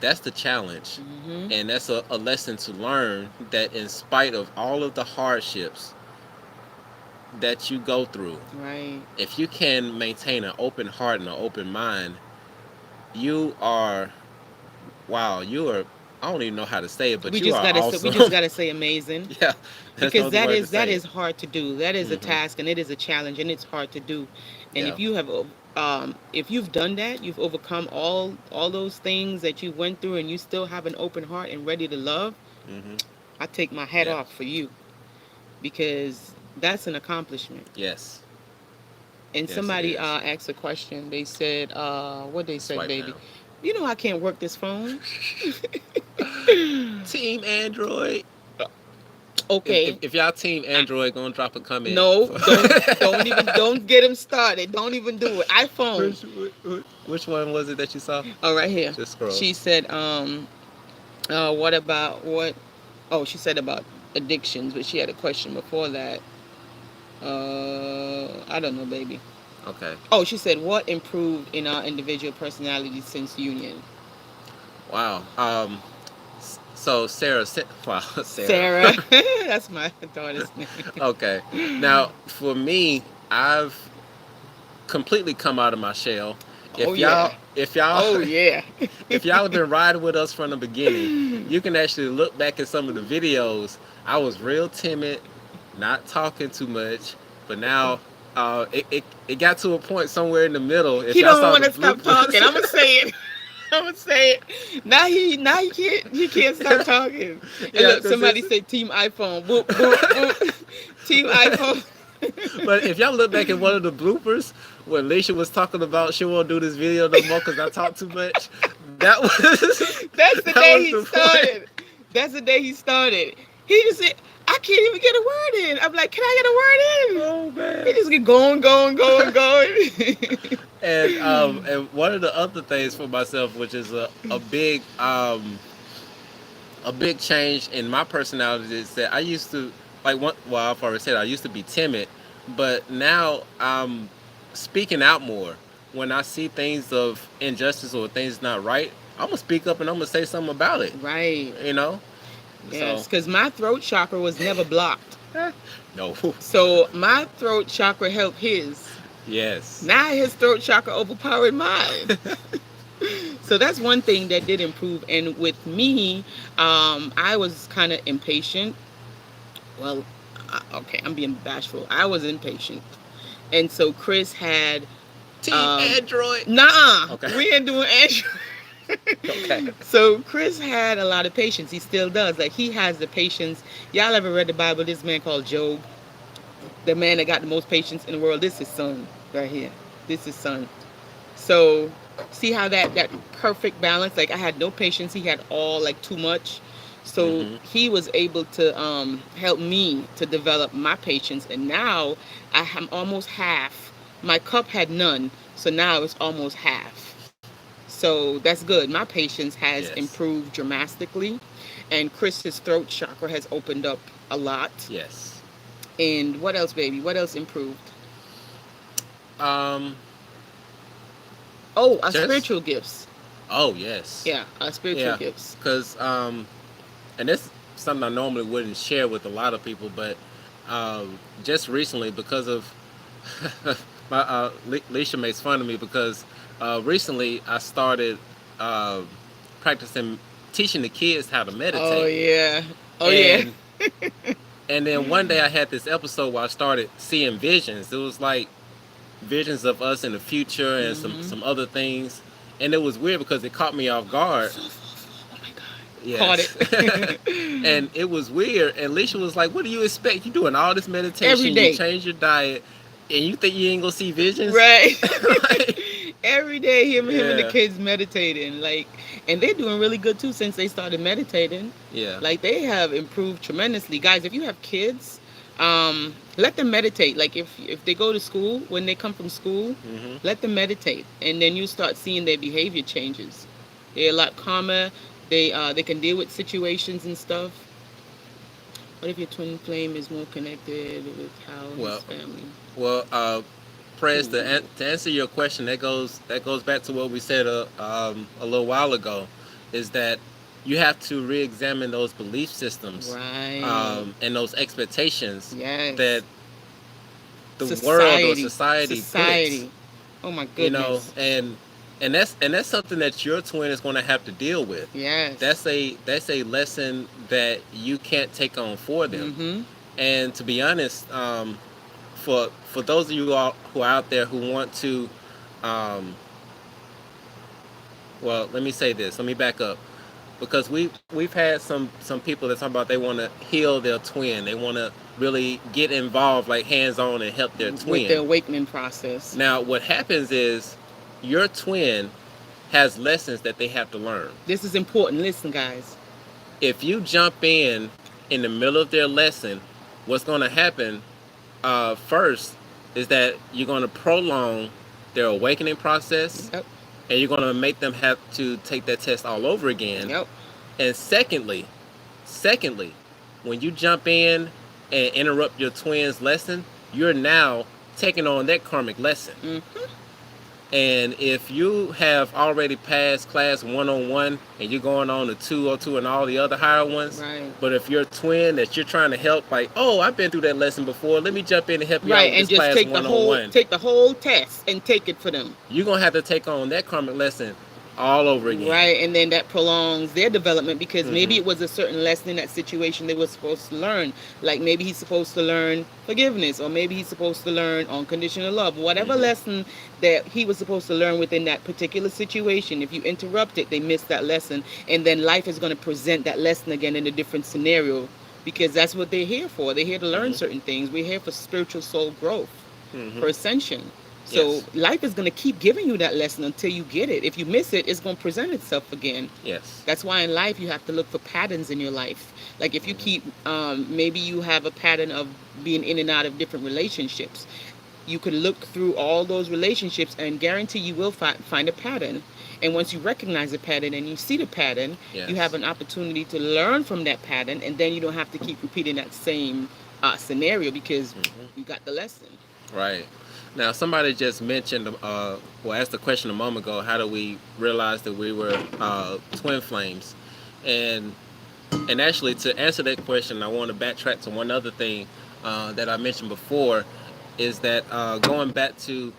That's the challenge. Hmm. And that's a lesson to learn, that in spite of all of the hardships that you go through, Right. if you can maintain an open heart and an open mind, you are, wow, you are, I don't even know how to say it, but We you just are gotta say, we awesome. just gotta say amazing. Yeah, that's no Because other word to that say it. is hard to do. That is a Hmm. task and it is a challenge and it's hard to do. And Yeah. if you've done that, you've overcome all those things that you went through, and you still have an open heart and ready to love, Hmm. I take my hat Yeah. off for you, because that's an accomplishment. Yes. And Yes, it somebody is. asked a question. They said, what they said, Swipe baby? down. You know I can't work this phone. Team Android. Okay. If y'all Team Android, gonna drop a comment. No, don't get him started. Don't even do it. iPhone. Which one was it that you saw? Oh, right here. Just scroll. She said, what about what? Oh, she said about addictions, but she had a question before that. I don't know, baby. Okay. Oh, she said, what improved in our individual personalities since union? Wow. So Sarah, wow, Sarah. Sarah. That's my daughter's name. Okay. Now, for me, I've completely come out of my shell. Oh, yeah. If y'all, Oh, yeah. if y'all have been riding with us from the beginning, you can actually look back at some of the videos. I was real timid, not talking too much, but now it got to a point somewhere in the middle. If He y'all don't saw want the to stop talking. I'm gonna bloopers, say it. I'm gonna say it. Now he can't stop talking. And yeah, look, because somebody it's. say Team iPhone. Boop boop boop. Team iPhone. But if y'all look back at one of the bloopers when Leisha was talking about she won't do this video no more because I talk too much, that was That's the that day was he the point. started. That's the day he started. He just said, I can't even get a word in. I'm like, can I get a word in? Oh He man. just get going. And one of the other things for myself, which is a big change in my personality, is that I used to like one. Well, I've already said I used to be timid, but now I'm speaking out more. When I see things of injustice or things not right, I'm gonna speak up and I'm gonna say something about it. Right. You know. Yes, So because my throat chakra was never blocked. no. So my throat chakra helped his. Yes. Now his throat chakra overpowered mine. So that's one thing that did improve. And with me, I was kind of impatient. Well, okay, I'm being bashful. I was impatient. And so Chris had, Team Android. nah, Okay. we ain't doing Android. Okay. So Chris had a lot of patience. He still does. Like, he has the patience. Y'all ever read the Bible? This man called Job, the man that got the most patience in the world. This is son right here. This is son. So see how that perfect balance. Like, I had no patience. He had all, like, too much. So Hmm. he was able to help me to develop my patience. And now I'm almost half. My cup had none. So now it's almost half. So that's good. My patience has Yes. improved dramatically, and Chris's throat chakra has opened up a lot. Yes. And what else, baby? What else improved? Um. Oh, our Just. spiritual gifts. Oh yes. Yeah, our spiritual Yeah. gifts. Because and this something I normally wouldn't share with a lot of people, but just recently, because of my Leisha makes fun of me because recently I started uh, practicing teaching the kids how to Oh meditate. yeah. Oh yeah. And and then one day I had this episode where I started seeing visions. It was like visions of us in the future and Mm-hmm. some other things. And it was weird because it caught me off guard. Oh my God. Caught Yes. it. And it was weird. And Alicia was like, "What do you expect? You doing all this Every meditation, you day. change your diet, and you think you ain't gonna see visions?" Right. Like, Every day, him and the yeah, kids meditating, like, and they're doing really good too since they started meditating. yeah. Like, they have improved tremendously, guys. If you have kids, let them meditate. Like, if they go to school, when they come from school, Hmm. let them meditate, and then you start seeing their behavior changes. They're a lot calmer. They can deal with situations and stuff. What if your twin flame is more connected with how his Well, family? well, Prez, Ooh. to answer your question, that goes back to what we said a little while ago, is that you have to re-examine those belief systems, Right. and those expectations Yes. that the world or Society. society puts, Society. Oh my you know, goodness. and that's something that your twin is going to have to deal with. Yes. That's a lesson that you can't take on for them. Mm-hmm. And to be honest, for those of you all who are out there who want to, um, well, let me say this. Let me back up, because we've had some people that talk about they want to heal their twin. They want to really get involved, like hands on, and help their With the twin. awakening process. Now, what happens is your twin has lessons that they have to learn. This is important. Listen, guys. If you jump in the middle of their lesson, what's going to happen first is that you're going to prolong their awakening process, Yep. and you're going to make them have to take that test all over again. Yep. And secondly, when you jump in and interrupt your twin's lesson, you're now taking on that karmic lesson. Mm-hmm. And if you have already passed class 101 and you're going on to 202 and all the other higher ones, Right. but if you're a twin that you're trying to help, like, oh, I've been through that lesson before, let me jump in and help you out Right, with and this just class 101, take the whole test and take it for them. you're going to have to take on that karmic lesson all over again. Right, and then that prolongs their development because maybe Hmm. it was a certain lesson in that situation they were supposed to learn. Like maybe he's supposed to learn forgiveness, or maybe he's supposed to learn unconditional love. Whatever Hmm. lesson that he was supposed to learn within that particular situation, if you interrupt it, they miss that lesson, and then life is going to present that lesson again in a different scenario because that's what they're here for. They're here to learn Hmm. certain things. We're here for spiritual soul growth, Hmm. for ascension. So Yes. life is going to keep giving you that lesson until you get it. If you miss it, it's going to present itself again. Yes. That's why in life you have to look for patterns in your life. Like if you keep, maybe you have a pattern of being in and out of different relationships. You can look through all those relationships and guarantee you will find a pattern. And once you recognize the pattern and you see the pattern, you have Yes. an opportunity to learn from that pattern, and then you don't have to keep repeating that same scenario because Hmm. you got the lesson. Right. Now, somebody just mentioned, well, asked the question a moment ago, how do we realize that we were twin flames? And actually, to answer that question, I want to backtrack to one other thing that I mentioned before, is that going back to,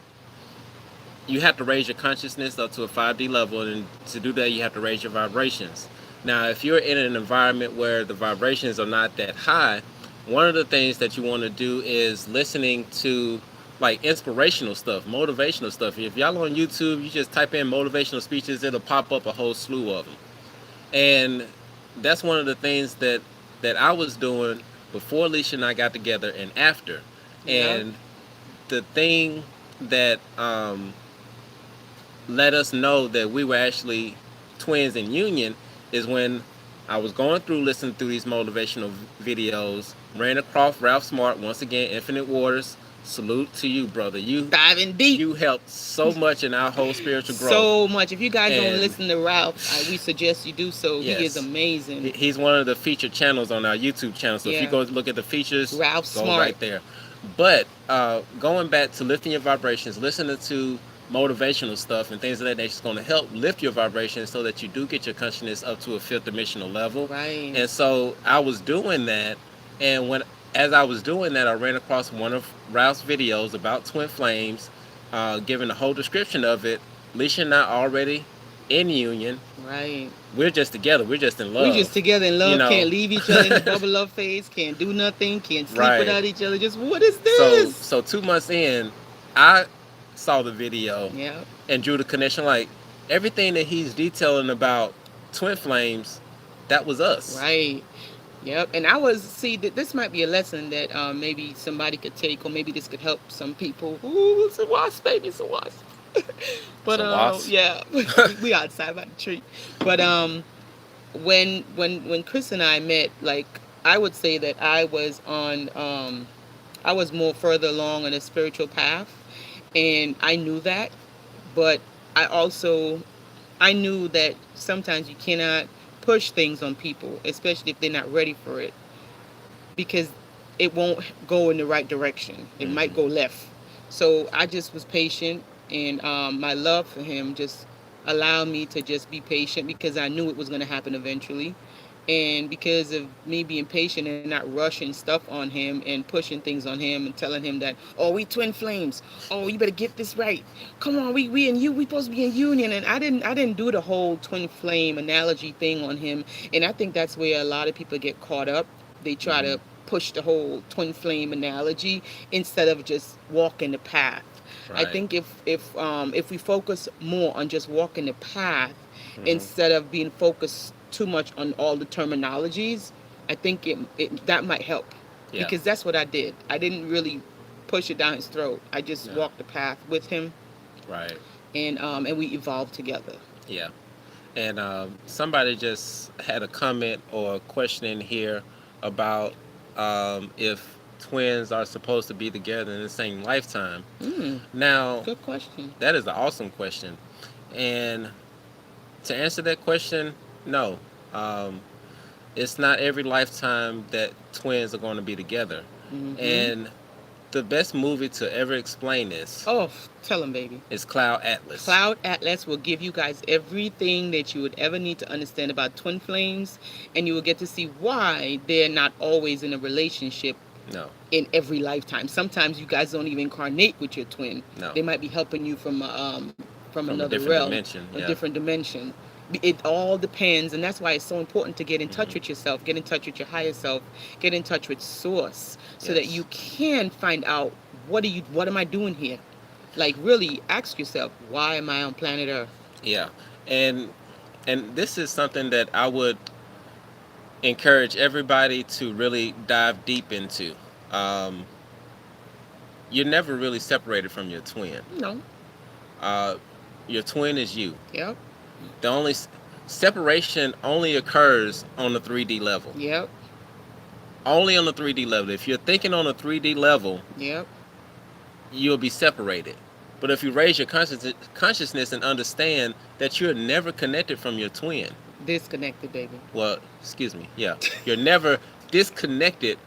you have to raise your consciousness up to a 5D level, and to do that, you have to raise your vibrations. Now, if you're in an environment where the vibrations are not that high, one of the things that you want to do is listening to like inspirational stuff, motivational stuff. If y'all on YouTube, you just type in motivational speeches, it'll pop up a whole slew of them. And that's one of the things that I was doing before Alicia and I got together and after. Yeah. And the thing that let us know that we were actually twins in union is when I was going through listening through these motivational videos, ran across Ralph Smart, once again, Infinite Waters. Salute to you, brother. Diving deep. You helped so much in our whole spiritual growth. So much. If you guys don't And listen to Ralph, we suggest you do so. He is yes, amazing. he's one of the featured channels on our YouTube channel. So if you Yeah. go look at the features, Ralph go Smart. right there. But going back to lifting your vibrations, listening to motivational stuff and things of that nature is going to help lift your vibrations so that you do get your consciousness up to a fifth dimensional level. Right. And so I was doing that, and as I was doing that, I ran across one of Ralph's videos about twin flames, giving the whole description of it. Alicia and I already in union. Right. We're just together. We're just in We just love. together in You love, know. can't leave each other in the bubble love phase, can't do nothing, can't sleep Right. without each other. Just what is So this? 2 months in, I saw the video Yeah. and drew the connection. Like everything that he's detailing about twin flames, that was us. Right. Yep. And I was see that this might be a lesson that maybe somebody could take, or maybe this could help some people. Ooh, it's a wasp, baby, it's a wasp. But So wasp. yeah, we outside by the tree. But when Chris and I met, like I would say that I was on I was more further along on a spiritual path, and I knew that, but I also I knew that sometimes you cannot push things on people, especially if they're not ready for it, because it won't go in the right direction. It might Hmm. go left. So I just was patient, and my love for him just allowed me to just be patient because I knew it was going to happen eventually. And because of me being patient and not rushing stuff on him and pushing things on him and telling him that, oh, we twin flames, oh, you better get this right, come on, we and you, we supposed to be in union. And I didn't do the whole twin flame analogy thing on him. And I think that's where a lot of people get caught up. They try Hmm. to push the whole twin flame analogy instead of just walking the path. I Right. think if we focus more on just walking the path Hmm. instead of being focused too much on all the terminologies, I think it that might help, Yeah. because that's what I did. I didn't really push it down his throat. I just No. walked the path with him, Right. and we evolved together. Yeah. And somebody just had a comment or a question in here about if twins are supposed to be together in the same lifetime. Mm, Now, good question. that is an awesome question. And to answer that question, no. Um, it's not every lifetime that twins are going to be together. Mm-hmm. And the best movie to ever explain this Oh, tell him, baby. is Cloud Atlas. Cloud Atlas will give you guys everything that you would ever need to understand about twin flames, and you will get to see why they're not always in a relationship No, in every lifetime. Sometimes you guys don't even incarnate with your twin. no. They might be helping you from From a another different realm, dimension. a Yeah. different dimension. It all depends, and that's why it's so important to get in touch Hmm. with yourself, get in touch with your higher self, get in touch with source, so that you Yes. can find out what am I doing here? Like really ask yourself, why am I on planet Earth? Yeah. And this is something that I would encourage everybody to really dive deep into. Um, you're never really separated from your twin. No. Uh, your twin is you. Yep. The only separation only occurs on the 3D level. Yep. Only on the 3D level. If you're thinking on a 3D level, Yep. you'll be separated. But if you raise your consciousness and understand that you're never connected from your twin, Disconnected, baby. well, excuse me, yeah, you're never disconnected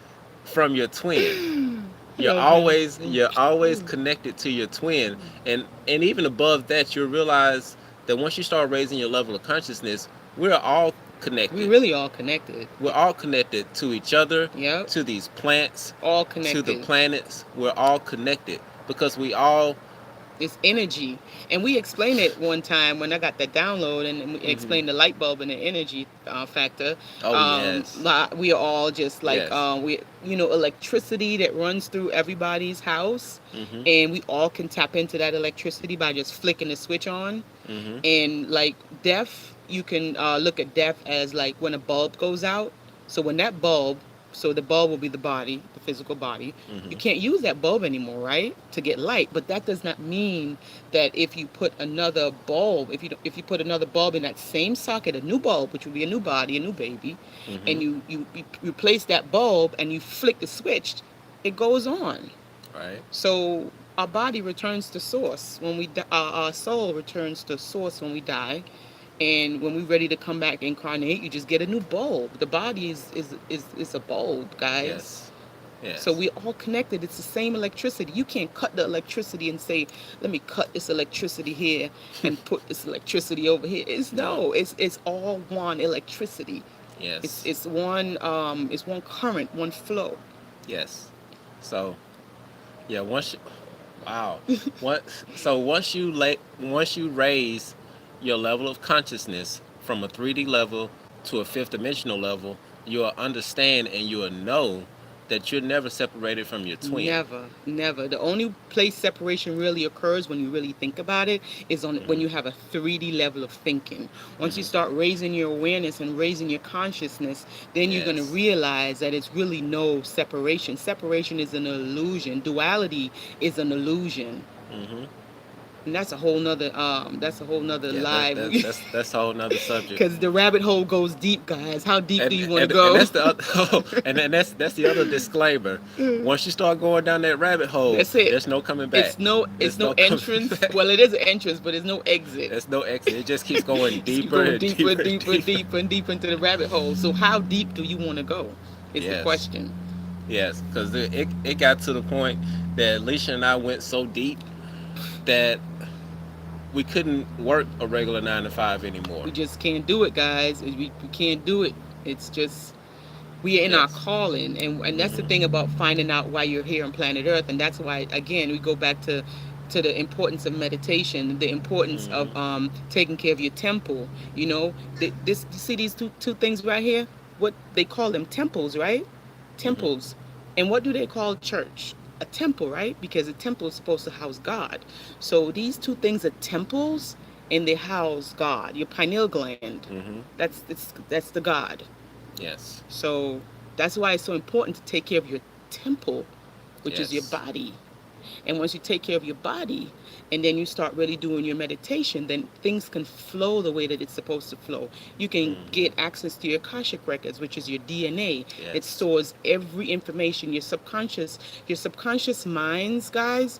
from your twin. Okay. You're always connected to your twin, and even above that, you'll realize that once you start raising your level of consciousness, we're all We connected. really all connected. We're all connected to each other, Yep. to these plants, All to the connected. planets. We're all connected because we all. It's energy. And we explained it one time when I got that download, and we Hmm. explained the light bulb and the energy factor. Oh yes, We are all just like, yes. electricity that runs through everybody's house, Hmm. and we all can tap into that electricity by just flicking the switch on. Hmm. And like death, you can look at death as like when a bulb goes out. So when that bulb, so the bulb will be the body, the physical body. You Hmm. can't use that bulb anymore, right, to get light. But that does not mean that if you put another bulb, if you put another bulb in that same socket, a new bulb, which would be a new body, a new baby, Hmm. and you replace that bulb and you flick the switch, it goes on. Right. So our body returns to source when our soul returns to source when we die, and when we're ready to come back incarnate, you just get a new bulb. The body is a bulb, guys. Yes. So Yes. we all connected. It's the same electricity. You can't cut the electricity and say, "Let me cut this electricity here and put this electricity over here." It's No. no. It's all one electricity. It's Yes. it's one it's one current, one flow. Yes. So yeah, once you, wow. What? So once you raise your level of consciousness from a 3D level to a fifth dimensional level, you'll understand and you'll know that you're never separated from your twin. Never, never. The only place separation really occurs when you really think about it is on when Mm-hmm. you have a 3D level of thinking. Once you Mm-hmm. start raising your awareness and raising your consciousness, then you're going to Yes. realize that it's really no separation. Separation is an illusion. Duality is an illusion. Mm-hmm. And that's a whole nother Yeah, live. that's a whole nother subject. Because the rabbit hole goes deep, guys. How deep do and you want to and go? that's the other, that's the other disclaimer. Once you start going down that rabbit hole, That's it. there's no coming back. It's There's no no coming entrance. back. Well, it is an entrance, but there's no exit. There's no exit. It just keeps going Just keep deeper going and deeper, deeper and deeper, deeper. deeper, and deeper into the rabbit hole. So how deep do you want to go? Is the Yes, question. yes, because it got to the point that Alicia and I went so deep that we couldn't work a regular 9 to 5 anymore. We just can't do it, guys. We can't do it. It's just we are in our Yes. calling, and that's the Hmm. thing about finding out why you're here on planet Earth, and that's why again we go back to the importance of meditation, the importance of Hmm. taking care of your temple. You know, this you see these two things right here. What they call them temples, right? Hmm. Temples, and what do they call church? A temple, right? Because a temple is supposed to house God. So these two things are temples, and they house God. Your pineal gland. Hmm. That's the God. Yes. So that's why it's so important to take care of your temple, which is your Yes. body. And once you take care of your body and then you start really doing your meditation, then things can flow the way that it's supposed to flow. You can Hmm. get access to your Akashic records, which is your DNA. It Yes. stores every information. Your subconscious minds, guys,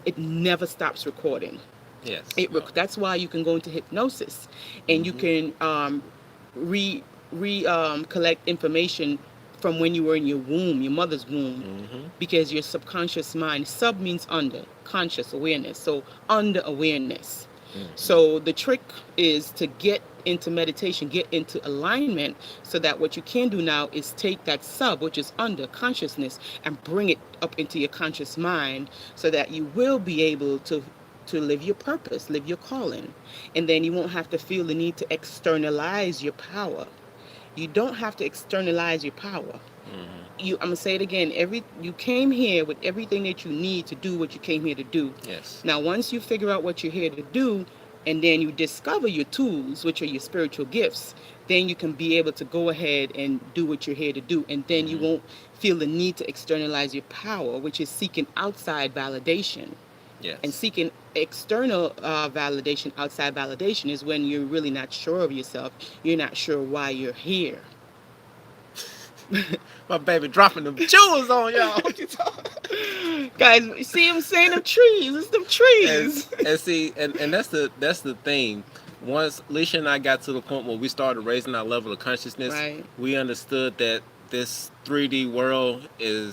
it never stops recording. Yes. No. That's why you can go into hypnosis and you Hmm. can re collect information from when you were in your womb, your mother's womb, Hmm. because your subconscious mind, sub means under, conscious awareness, so under awareness. Hmm. So the trick is to get into meditation, get into alignment, so that what you can do now is take that sub, which is under consciousness, and bring it up into your conscious mind, so that you will be able to live your purpose, live your calling, and then you won't have to feel the need to externalize your power. You don't have to externalize your power. Hmm. I'm gonna say it again. You came here with everything that you need to do what you came here to do. Yes. Now, once you figure out what you're here to do, and then you discover your tools, which are your spiritual gifts, then you can be able to go ahead and do what you're here to do, and then you Hmm. won't feel the need to externalize your power, which is seeking outside validation. And Yes. seeking external validation, outside validation, is when you're really not sure of yourself. You're not sure why you're here. My baby dropping them jewels on y'all. Guys, you see I'm saying them trees. It's them and trees. and see and that's the thing. Once Alicia and I got to the point where we started raising our level of consciousness, Right. we understood that this 3D world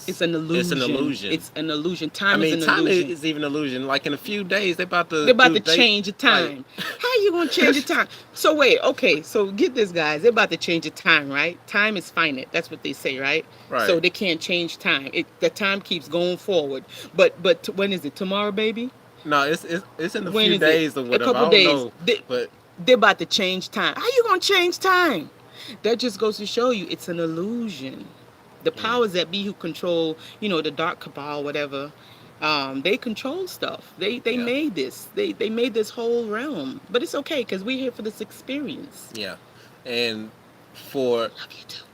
It's an it's an illusion. illusion. It's an illusion. I Time is mean, an time illusion. is even illusion. Like in a few days, they about They're to about do to they change the like time. How you gonna change the time? So wait, okay, so get this, guys. They're about to change the time, right? Time is finite. That's what they say, right? So right. they can't change time. The time keeps going forward. But when is it? Tomorrow, baby? No, it's in a When few is it? days or A whatever. couple I don't days. know, but They're about to change time. How you gonna change time? That just goes to show you it's an illusion. The mm, powers that be who control, the dark cabal, whatever, they control stuff. They yeah, made this. They made this whole realm. But it's okay because we're here for this experience. yeah, and for Love you too.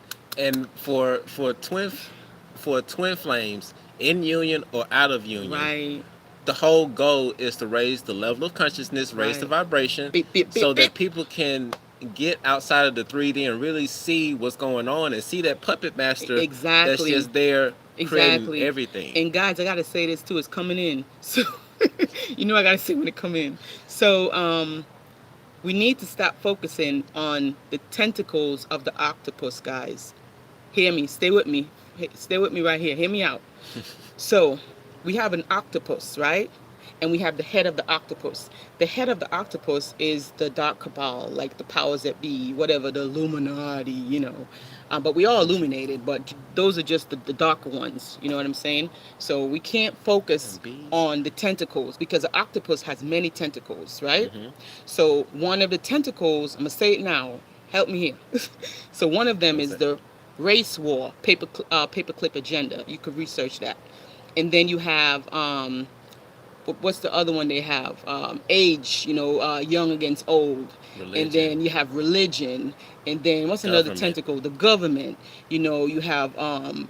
for twin flames in union or out of union, Right, the whole goal is to raise the level of consciousness, raise the right. vibration, Beep, beep, so beep, beep. that people can get outside of the 3D and really see what's going on and see that puppet master that's Exactly. just there creating Exactly. everything. And guys, I gotta say this too. It's coming in. So I gotta say when it come in. So we need to stop focusing on the tentacles of the octopus, guys. Hear me. Stay with me. Stay with me right here. Hear me out. So we have an octopus, right? and we have the head of the octopus. The head of the octopus is the dark cabal, like the powers that be, whatever, the Illuminati, but we all illuminated, but those are just the darker ones, you know what I'm saying? So we can't focus And bees. on the tentacles because the octopus has many tentacles, right? Mm-hmm. So one of the tentacles, I'm going to say it now, help me here. So one of them What's is that? the race war, paperclip agenda. You could research that. And then you have what's the other one they have? Age, young against old. And Religion, then you have religion. And then what's another government. tentacle? The government. You have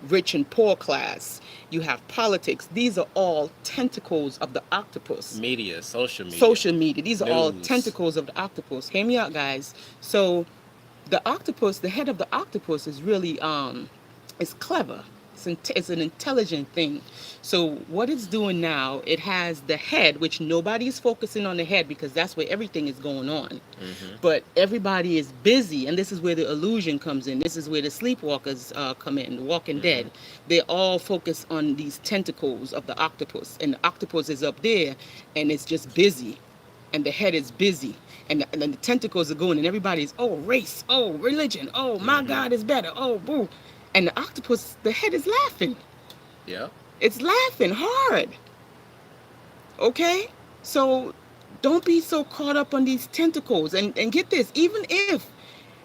rich and poor class. You have politics. These are all tentacles of the octopus. Media, social media, Social media. These are all news. tentacles of the octopus. Hear me out, guys. So the octopus, the head of the octopus is really it's clever. It's an intelligent thing. So what it's doing now, it has the head, which nobody's focusing on the head because that's where everything is going on. Mm-hmm. But everybody is busy, and this is where the illusion comes in. This is where the sleepwalkers come in, the Walking Mm-hmm. Dead. They all focus on these tentacles of the octopus, and the octopus is up there, and it's just busy, and the head is busy, and then the tentacles are going, and everybody's, oh, race, oh, religion, oh, my Mm-hmm. God is better, oh, boo. And the octopus, the head is laughing. Yeah. It's laughing hard. Okay? So don't be so caught up on these tentacles. And get this, even if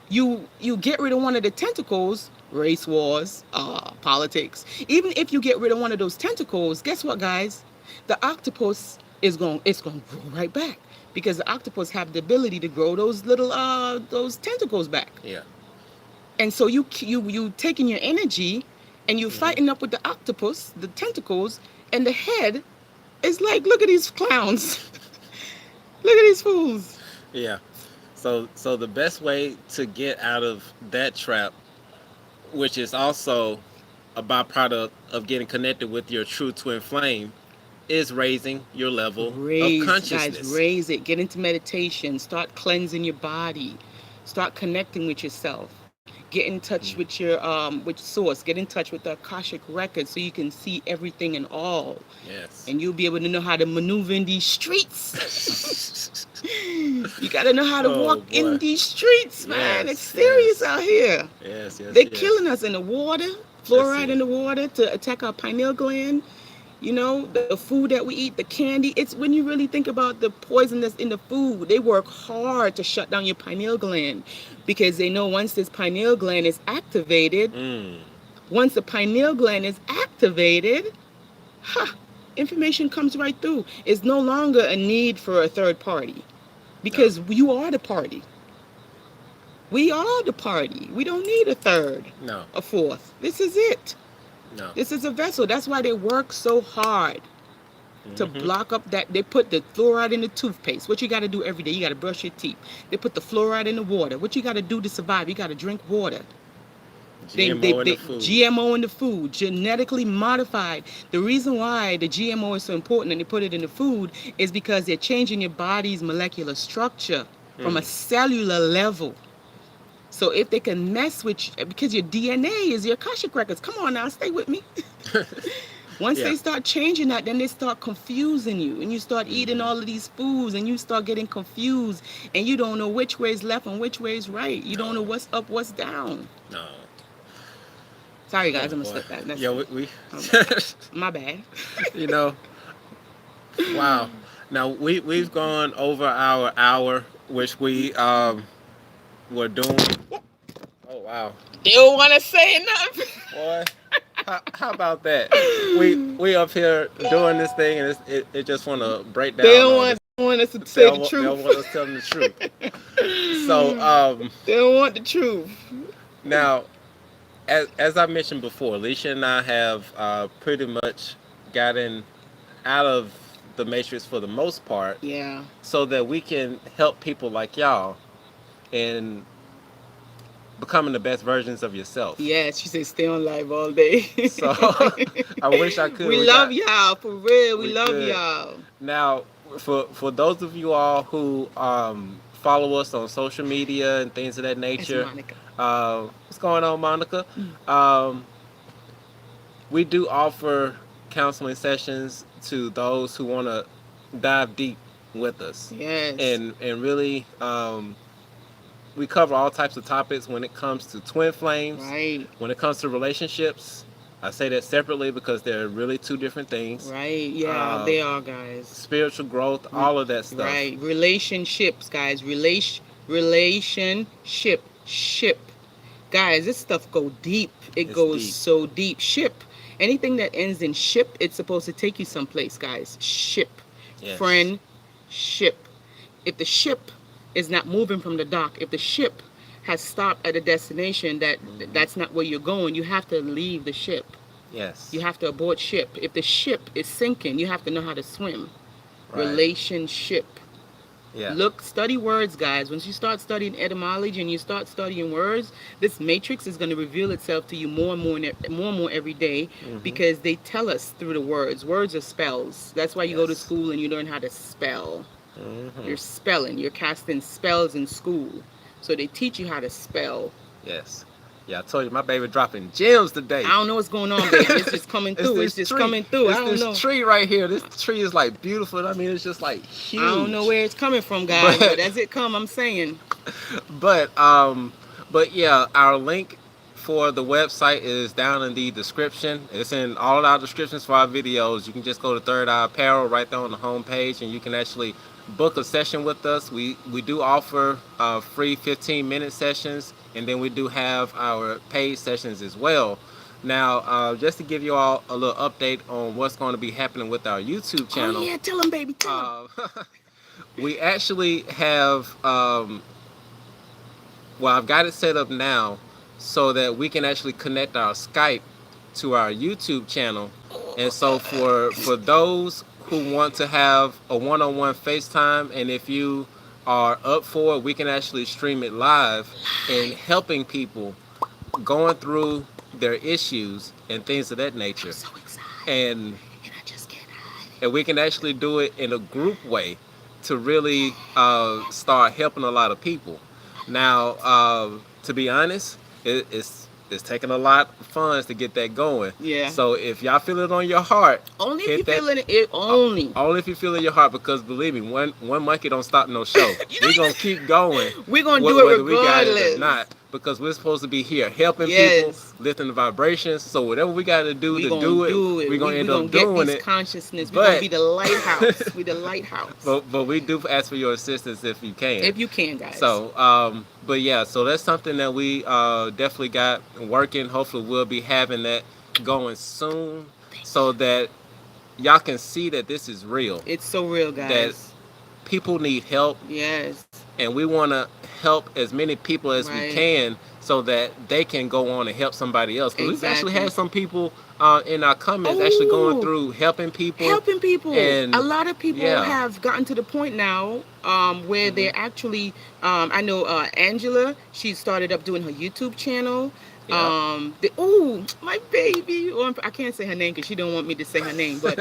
you get rid of one of the tentacles, race wars, politics, even if you get rid of one of those tentacles, guess what, guys? The octopus it's going to grow right back because the octopus have the ability to grow those little those tentacles back. Yeah. And so you taking your energy and you Mm-hmm. fighting up with the octopus, the tentacles, and the head is like, look at these clowns. Look at these fools. Yeah. So the best way to get out of that trap, which is also a byproduct of getting connected with your true twin flame, is raising your level of Raise, guys, consciousness. raise it. Get into meditation. Start cleansing your body. Start connecting with yourself. Get in touch Mm. with source. Get in touch with the Akashic record so you can see everything and all. Yes. And you'll be able to know how to maneuver in these streets. You got to know how to Oh walk in boy. these streets, man. It's Yes. serious Yes. out here. Yes. Yes. They're Yes. killing us in the water, That's fluoride in it. the water to attack our pineal gland. The food that we eat, the candy. It's when you really think about the poison that's in the food, they work hard to shut down your pineal gland because they know once this pineal gland is activated, Mm. once the pineal gland is activated, ha, information comes right through. It's no longer a need for a third party No. because you are the party. We are the party. We don't need a third, No. a fourth. This is it. No. This is a vessel. That's why they work so hard to Mm-hmm. block up that. They put the fluoride in the toothpaste. What you got to do every day? You got to brush your teeth. They put the fluoride in the water. What you got to do to survive? You got to drink water. GMO in the They food. GMO in the food, genetically modified. The reason why the GMO is so important and they put it in the food is because they're changing your body's molecular structure from a Mm. cellular level. So if they can mess with you, because your DNA is your Akashic records. Come on now, stay with me. Once Yeah. they start changing that, then they start confusing you, and you start eating Mm-hmm. all of these foods, and you start getting confused, and you don't know which way is left and which way is right. You don't know No. what's up, what's down. No. Sorry, guys, Oh I'm gonna boy. slip that. That's Yeah. We um, my bad. you know. Wow. Now we've gone over our hour, which we were doing. Oh wow. They don't want to say nothing. Boy. How about that? We up here doing this thing and it just want to break They down don't on want, us. want us to They say the don't, they don't truth. want us telling the truth. So They don't want the truth. now as I mentioned before, Alicia and I have pretty much gotten out of the matrix for the most part, Yeah. so that we can help people like y'all in becoming the best versions of yourself. Yeah, she said stay on live all day. So I wish I could. We love y'all, for real. We we love could. y'all. Now, for those of you all who follow us on social media and things of that It's nature, Monica. what's going on, Monica? Mm. We do offer counseling sessions to those who want to, dive deep with us, Yes. and really we cover all types of topics when it comes to twin flames, Right. when it comes to relationships. I say that separately because they're really two different things. Right. Yeah, Uh, they are, guys. Spiritual growth, Re- all of that stuff. right. Relationships, guys. Relationship. Ship. Guys, this stuff go deep. It It's goes deep. so deep. Ship. Anything that ends in ship, it's supposed to take you someplace, guys. Ship. Yes. Friend. Ship. If the ship is not moving from the dock, if the ship has stopped at a destination that's not where you're going, you have to leave the ship. Yes. You have to abort ship. If the ship is sinking, you have to know how to swim. Right. Relationship. Yeah. Look, study words, guys. Once you start studying etymology and you start studying words, this matrix is going to reveal itself to you more and more, more and more every day, Mm-hmm. because they tell us through the words. Words are spells. That's why you go to Yes. school and you learn how to spell. Mm-hmm. You're spelling. You're casting spells in school. So they teach you how to spell. Yes. Yeah, I told you my baby dropping gems today. I don't know what's going on, baby. It's just coming through. It's just coming through. I don't know. This tree right here. This tree is like beautiful. I mean, it's just like huge. I don't know where it's coming from, guys, but as it come, I'm saying. But but yeah, our link for the website is down in the description. It's in all of our descriptions for our videos. You can just go to Third Eye Apparel right there on the home page, and you can actually book a session with us. We do offer free 15-minute sessions, and then we do have our paid sessions as well. Now, just to give you all a little update on what's going to be happening with our YouTube channel. Oh yeah, tell them, baby, tell them. We actually have well, I've got it set up now so that we can actually connect our Skype to our YouTube channel. And so for those who want to have a one-on-one FaceTime, and if you are up for it, we can actually stream it live and helping people going through their issues and things of that nature. I'm so excited. And And I just can't hide it. and we can actually do it in a group way to really start helping a lot of people. Now, to be honest, it's taking a lot of funds to get that going. Yeah. So if y'all feel it on your heart, Only if hit you that- feeling it. Only. Only if you feel it in your heart, because believe me, one monkey don't stop no show. We're gonna keep going. We're gonna do it whether we got it or regardless. not, because we're supposed to be here helping Yes. people, lifting the vibrations. So whatever we got to do We to gonna do it, it. we're gonna end gonna up get doing these it. consciousness. We're But- gonna be the lighthouse. We the lighthouse. But we do ask for your assistance if you can. If you can, guys. So, but yeah, so that's something that we definitely got working. Hopefully, we'll be having that going soon, so that y'all can see that this is real. It's so real, guys. That people need help, Yes. and we want to help as many people as we Right. can, so that they can go on and help somebody else. Because we've actually Exactly. had some people in our comments actually going Ooh. through helping people. Helping people. And- a lot of people yeah. have gotten to the point now where they're actually. I know Angela. She started up doing her YouTube channel. Yeah. My baby. I can't say her name because she don't want me to say her name. But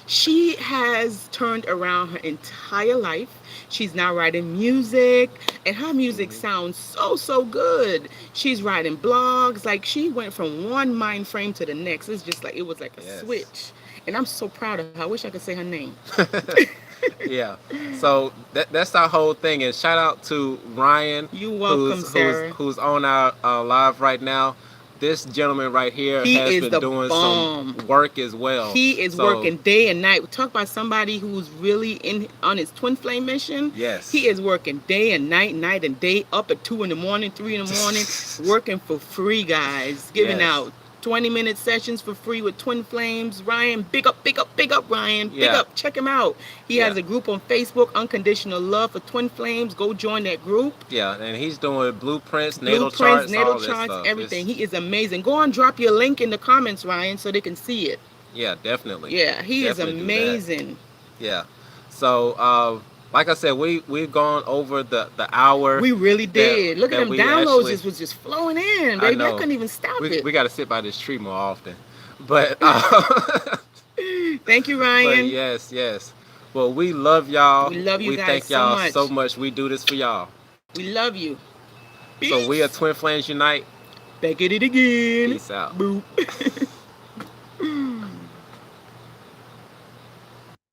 she has turned around her entire life. She's now writing music, and her music sounds so good. She's writing blogs. Like, she went from one mind frame to the next. It's just like, it was like a Yes. switch. And I'm so proud of her. I wish I could say her name. Yeah. So that's our whole thing. And shout out to Ryan. You welcome, Sarah. Who's on our live right now. This gentleman right here He has is been the doing bomb. some work as well. He is So, working day and night. Talk about somebody who's really on his twin flame mission. Yes. He is working day and night and day, up at 2 in the morning, 3 in the morning, working for free, guys. Giving Yes. out 20-minute sessions for free with Twin Flames. Ryan, big up, Ryan. Big Yeah. up. Check him out. He Yeah. has a group on Facebook, Unconditional Love for Twin Flames. Go join that group. Yeah, and he's doing blueprints, natal charts, natal all that charts, stuff. everything. He is amazing. Go on, drop your link in the comments, Ryan, so they can see it. Yeah, definitely. Yeah, he Definitely is do that. amazing. Yeah. So, like I said, we've gone over the hour. We really did. Look at that them we downloads. actually- Just was just flowing in, I baby. I know. couldn't even stop it. We got to sit by this tree more often. But Thank you, but Ryan. yes. Well, we love y'all. We love you we guys thank so y'all much. so much. We do this for y'all. We love you. So we are Twin Flames Unite. Back at it again. Peace out. Boop.